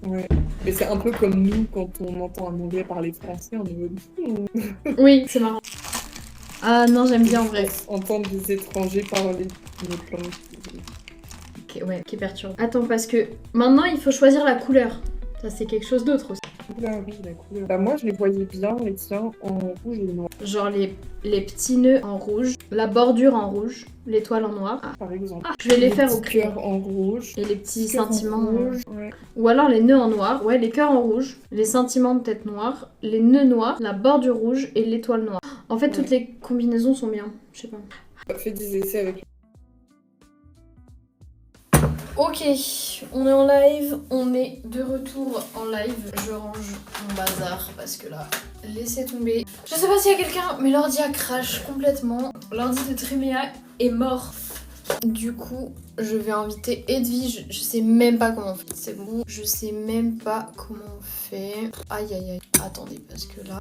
Ouais. Mais c'est un peu comme nous, quand on entend un Anglais parler français, on est mode... Oui, c'est marrant. Ah non, j'aime bien en vrai. Entendre des étrangers parler notre langue. qui est perturbant. Attends, parce que maintenant, il faut choisir la couleur. Ça, c'est quelque chose d'autre aussi. Oula, oui, la couleur. Bah, moi, je les voyais bien, les tiens, en rouge et noir, Genre les petits nœuds en rouge, la bordure en rouge, l'étoile en noir. par exemple. Je vais les faire au petits crayon. cœurs en rouge. Et les petits Cœurs en sentiments. rouge, ouais. Ou alors les nœuds en noir. Ouais, les cœurs en rouge. Les sentiments peut-être noirs. Les nœuds noirs. La bordure rouge et l'étoile noire. En fait, toutes les combinaisons sont bien. Je sais pas. Fais des essais avec. Ok, on est en live, on est de retour en live. Je range mon bazar parce que là, laissez tomber. Je sais pas s'il y a quelqu'un, mais l'ordi a crash complètement. L'ordi de Triméa est mort. Du coup, je vais inviter Edwige. Je sais même pas comment on fait. C'est bon, je sais même pas comment on fait. Aïe aïe aïe. Attendez, parce que là,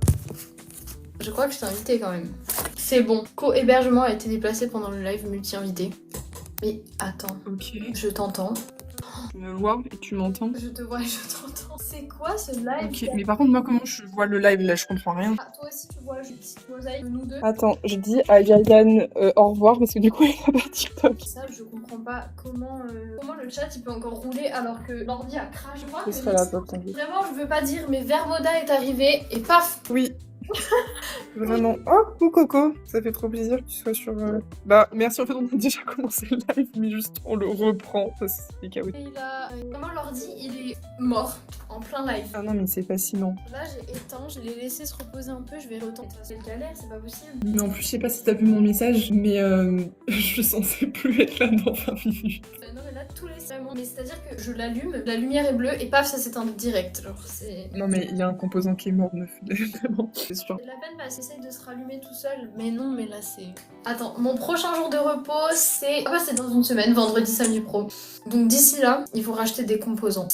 je crois que je t'ai invité quand même. C'est bon. Co-hébergement a été déplacé pendant le live multi-invité. Mais attends, Ok. je t'entends. Tu me vois et tu m'entends. Je te vois et je t'entends. C'est quoi ce live? Ok, mais par contre, moi, comment je vois le live là? Je comprends rien. Ah, toi aussi tu vois une petite mosaïque de nous deux? Attends, je dis à Yann au revoir parce que du coup, il a pas TikTok. Ça, je comprends pas comment le chat il peut encore rouler alors que l'ordi a crash. Je vois Ce que sera la top, t'inquiète. vraiment, je veux pas dire, mais Vermoda est arrivé et paf! Oui. Vraiment. Oh, coucou Coco. Ça fait trop plaisir que tu sois sur. Bah, merci en fait, on a déjà commencé le live, mais juste on le reprend parce que c'est chaotique. Et là, vraiment l'ordi il est mort en plein live. Ah non, mais c'est fascinant. Là, j'ai éteint, je l'ai laissé se reposer un peu, je vais retourner. C'est une galère, c'est pas possible. Mais en plus, je sais pas si t'as vu mon message, mais je suis censée plus être là dans 20 minutes. Non, mais là, tous les vraiment. Mais c'est-à-dire que je l'allume, la lumière est bleue et paf, ça s'éteint direct. Genre, c'est. Non, mais il y a un composant qui est mort, meuf. Vraiment, c'est sûr. C'est de la peine parce qu'il essaye de se rallumer tout seul. Mais non, mais là, c'est. Attends, mon prochain jour de repos, c'est. Ah bah, c'est dans une semaine, vendredi, samedi pro. Donc d'ici là, il faut racheter des composants.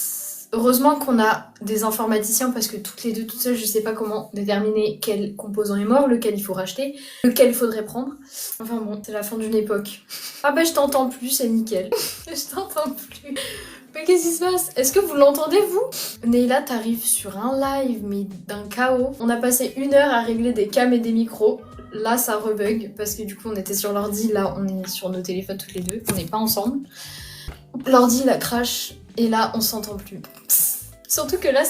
Heureusement qu'on a des informaticiens parce que toutes les deux, toutes seules, je sais pas comment déterminer quel composant est mort, lequel il faut racheter, lequel il faudrait prendre. Enfin bon, c'est la fin d'une époque. Ah bah je t'entends plus, c'est nickel. Je t'entends plus. Mais qu'est-ce qui se passe? Est-ce que vous l'entendez vous? Neila t'arrive sur un live mais d'un chaos. On a passé 1 heure à régler des cams et des micros. Là ça rebug parce que du coup on était sur l'ordi, là on est sur nos téléphones toutes les deux, on n'est pas ensemble. L'ordi la crash et là on s'entend plus. Surtout que là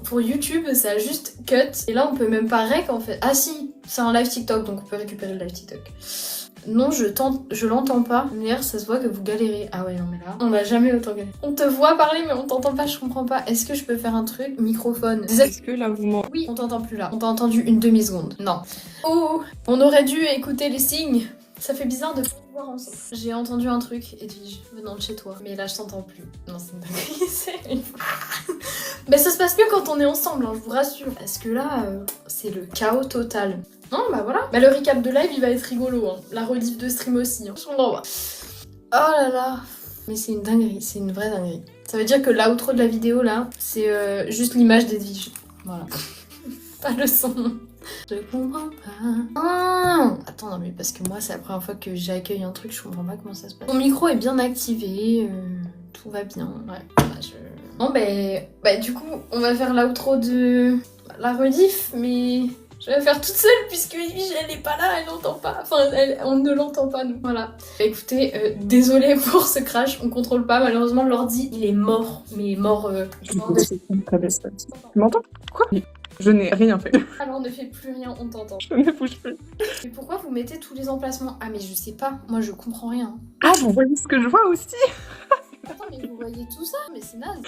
pour YouTube ça a juste cut et là on peut même pas rec en fait. Ah si, c'est un live TikTok donc on peut récupérer le live TikTok. Non, je l'entends pas. D'ailleurs, ça se voit que vous galérez. Ah ouais, non, mais là, on n'a jamais autant galéré. On te voit parler, mais on t'entend pas, je comprends pas. Est-ce que je peux faire un truc? Microphone. Est-ce que là, vous m'entendez? Oui, on t'entend plus là. On t'a entendu une demi-seconde. Non. Oh, on aurait dû écouter les signes. Ça fait bizarre de pas nous voir ensemble. J'ai entendu un truc, Edwige, venant de chez toi. Mais là, je t'entends plus. Non, c'est une dinguerie. C'est une... Mais ça se passe mieux quand on est ensemble, hein, je vous rassure. Parce que là, c'est le chaos total. Non, bah voilà. Bah le recap de live, il va être rigolo. Hein. La rediff de stream aussi. Hein. Je comprends pas. Oh là là. Mais c'est une dinguerie, c'est une vraie dinguerie. Ça veut dire que l'outro de la vidéo, là, c'est juste l'image d'Edwige. Voilà. Pas le son. Je comprends pas. Ah attends, non mais parce que moi, c'est la première fois que j'accueille un truc, je comprends pas comment ça se passe. Ton micro est bien activé, tout va bien. Ouais, Non, bah du coup, on va faire l'outro de la rediff, mais... Je vais la faire toute seule puisque Edwige elle est pas là, elle n'entend pas. Enfin, on ne l'entend pas nous. Voilà. Bah, écoutez, désolé pour ce crash, on contrôle pas. Malheureusement, l'ordi il est mort. Mais mort. Tu m'entends? Quoi? Je n'ai rien fait. Alors ne fais plus rien, on t'entend. Je ne bouge plus. Mais pourquoi vous mettez tous les emplacements? Ah, mais je sais pas. Moi je comprends rien. Ah, vous voyez ce que je vois aussi? Attends, mais vous voyez tout ça? Mais c'est naze.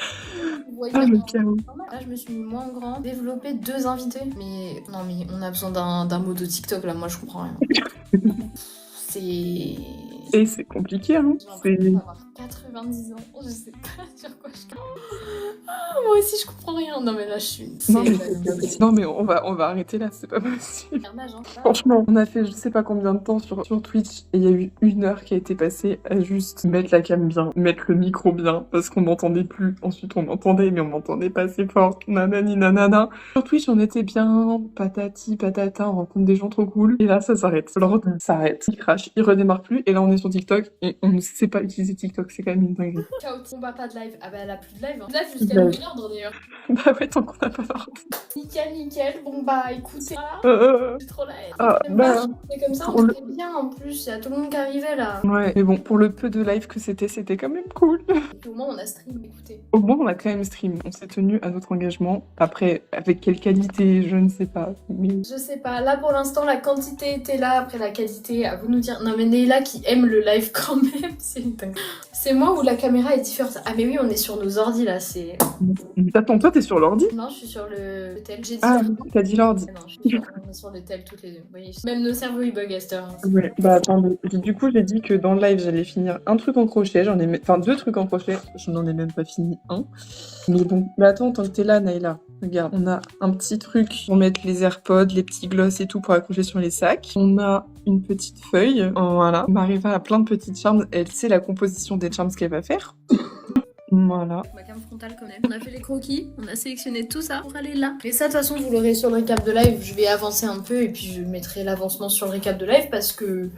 Vous voyez Ah, le chaos. Là, je me suis mis moins en grand. Développer 2 invités. Mais non, mais on a besoin d'un mot de TikTok là. Moi, je comprends rien. C'est. Et c'est compliqué, hein. J'ai l'impression d'avoir 90 ans. Je sais pas sur quoi je. Ah, moi aussi, je comprends rien. Non, mais là, je suis. Non, mais on va arrêter là, c'est pas possible. Carnage, hein. Franchement, on a fait je sais pas combien de temps sur Twitch et il y a eu 1 heure qui a été passée à juste mettre la cam bien, mettre le micro bien, parce qu'on n'entendait plus. Ensuite, on entendait, mais on m'entendait pas assez fort. Nanani nanana. Sur Twitch, on était bien, patati patata, on rencontre des gens trop cool. Et là, ça s'arrête. L'ordre s'arrête. Il crache, il redémarre plus. Et là, on est est sur TikTok et on ne sait pas utiliser TikTok, c'est quand même une dinguerie. Ciao, on bat pas de live. Ah bah elle a plus de live. Hein. Live jusqu'à Live. 1h d'ailleurs. Bah ouais, tant qu'on n'a pas parlé. Nickel, nickel. Bon bah écoutez, C'est trop la haine. Ah, bah, C'est comme ça, pour on le- fait bien en plus. Il y a tout le monde qui arrivait là. Ouais, mais bon, pour le peu de live que c'était quand même cool. Et puis au moins on a stream, écoutez. Au moins, on a quand même stream. On s'est tenu à notre engagement. Après, avec quelle qualité, je ne sais pas. Mais Je sais pas, là pour l'instant la quantité était là, après la qualité, à vous de nous dire. Non mais Neila qui aime le live quand même, c'est une dingue. C'est moi où la caméra est différente. Ah mais oui, on est sur nos ordi là, c'est... attends, toi, t'es sur l'ordi? Non, je suis sur le tel. J'ai dit... Ah, t'as dit l'ordi. Ah non, on est sur le tel toutes les deux. Vous voyez, même nos cerveaux ils bug à cette heure. Ouais, bah attendez. Du coup, j'ai dit que dans le live, j'allais finir un truc en crochet. Enfin, 2 trucs en crochet. Je n'en ai même pas fini un. Mais bon, mais attends, tant que t'es là, Naïla, regarde, on a un petit truc pour mettre les AirPods, les petits gloss et tout pour accrocher sur les sacs. On a une petite feuille, voilà. Mariva a plein de petites charms, elle sait la composition des charms qu'elle va faire. Voilà. Ma cam frontale quand même. On a fait les croquis, on a sélectionné tout ça pour aller là. Et ça de toute façon vous l'aurez sur le récap de live, je vais avancer un peu et puis je mettrai l'avancement sur le récap de live parce que...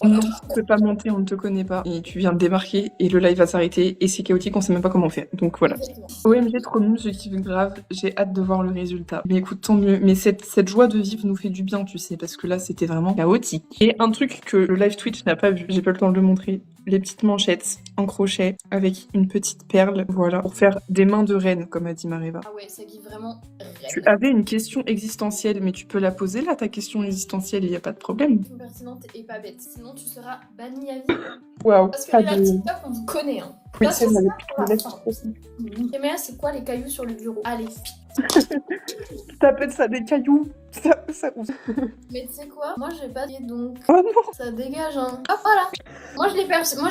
Non, tu peux pas monter, on ne te connaît pas. Et tu viens de démarquer et le live va s'arrêter et c'est chaotique, on sait même pas comment faire. Donc voilà. OMG, trop mignon, je kiffe grave. J'ai hâte de voir le résultat. Mais écoute, tant mieux. Mais cette joie de vivre nous fait du bien, tu sais, parce que là, c'était vraiment chaotique. Et un truc que le live Twitch n'a pas vu, j'ai pas le temps de le montrer, les petites manchettes en crochet avec une petite perle, voilà, pour faire des mains de reine, comme a dit Mariva. Ah ouais, ça guide vraiment Tu avais une question existentielle, mais tu peux la poser là, ta question existentielle, il n'y a pas de problème. pertinente et pas bête. Sinon tu seras banni à vie. Waouh, Parce que pas la de... TikTok on vous connaît hein. Oui, Là, c'est ça, vrai, pour la le fin. aussi. Caméra, c'est quoi les cailloux sur le bureau? Allez, T'appelles ça des cailloux? Ça... mais tu sais quoi? Moi je vais pas dire donc. Oh non! Ça dégage hein. Hop voilà. Moi je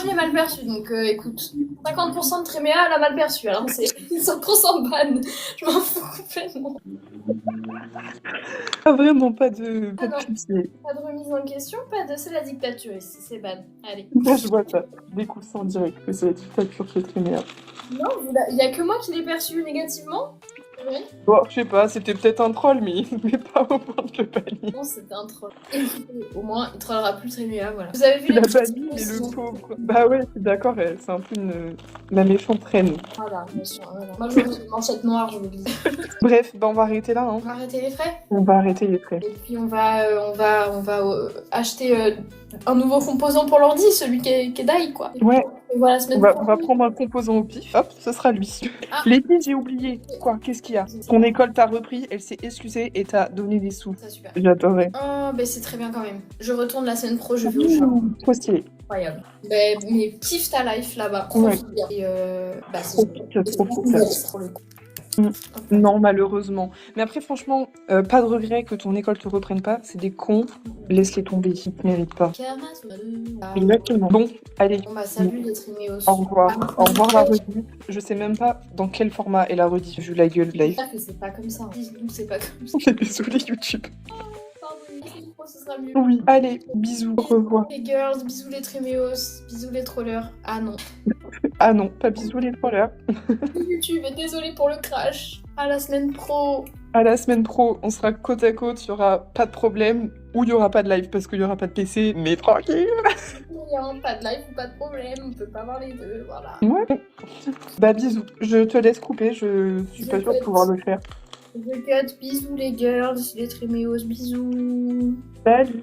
l'ai mal perçu donc écoute. 50% de Tréméa elle a mal perçu alors c'est 100% ban. Je m'en fous complètement. Ah, vraiment pas de... Ah non. pitié. Pas de remise en question, pas de c'est la dictature ici, c'est ban. Allez. Moi, je vois ça. Des coups en direct, que c'est la dictature chez Tréméa. Non, il y a que moi qui l'ai perçu négativement. C'est vrai? Bon, je sais pas, c'était peut-être un troll, mais pas au point de le bannir. Non, c'était un troll. Et au moins, il trollera plus Tréméa, voilà. Vous avez vu Il a les banni, mais le pauvre. Bah ouais, je suis d'accord, c'est un peu la méchante reine. Voilà, bien sûr. Voilà. Moi, j'aurais une manchette noire, je l'oublie. Bref, bah on va arrêter là. Hein. On va arrêter les frais. On va arrêter les frais. Et puis, on va acheter un nouveau composant pour l'ordi, celui qui est d'ail, quoi. Et Ouais. puis, voilà, se mettre On va prendre un composant au pif. Hop, ce sera lui. Ah. L'été, j'ai oublié. Quoi? Qu'est-ce qu'il y a? Ton école t'a repris, elle s'est excusée et t'a donné des sous. Ça, super. J'adorais. Oh, bah c'est très bien quand même. Je retourne la semaine pro, je vais au Japon. Trop stylé. Incroyable. Mais kiffe ta life là-bas. Ouais. Profite bien. Et bah, c'est Trop cool. pour le coup. Non, malheureusement. Mais après, franchement, pas de regret que ton école te reprenne pas. C'est des cons. Laisse-les tomber, ils te méritent pas. Exactement. Bon, allez. Bon bah salut les Triméos. Au revoir. Au revoir la rediff. Je sais même pas dans quel format est la rediff, vu la gueule live. J'espère que c'est pas comme ça. Dis-nous c'est pas comme ça. Désolée YouTube. Pardon, ce sera mieux. Oui, allez, bisous, au revoir. Les girls, bisous les Triméos, bisous les trollers. Ah non. Ah non, pas bisous les trollers. YouTube, et désolé pour le crash. À la semaine pro. À la semaine pro, on sera côte à côte, il y aura pas de problème, ou il y aura pas de live parce qu'il y aura pas de PC, mais tranquille. Rien, pas de live ou pas de problème, on peut pas voir les deux, voilà. Ouais. Bah bisous, je te laisse couper, je suis pas sûre de pouvoir le faire. Je cut, bisous les girls, les Triméos, bisous. Salut.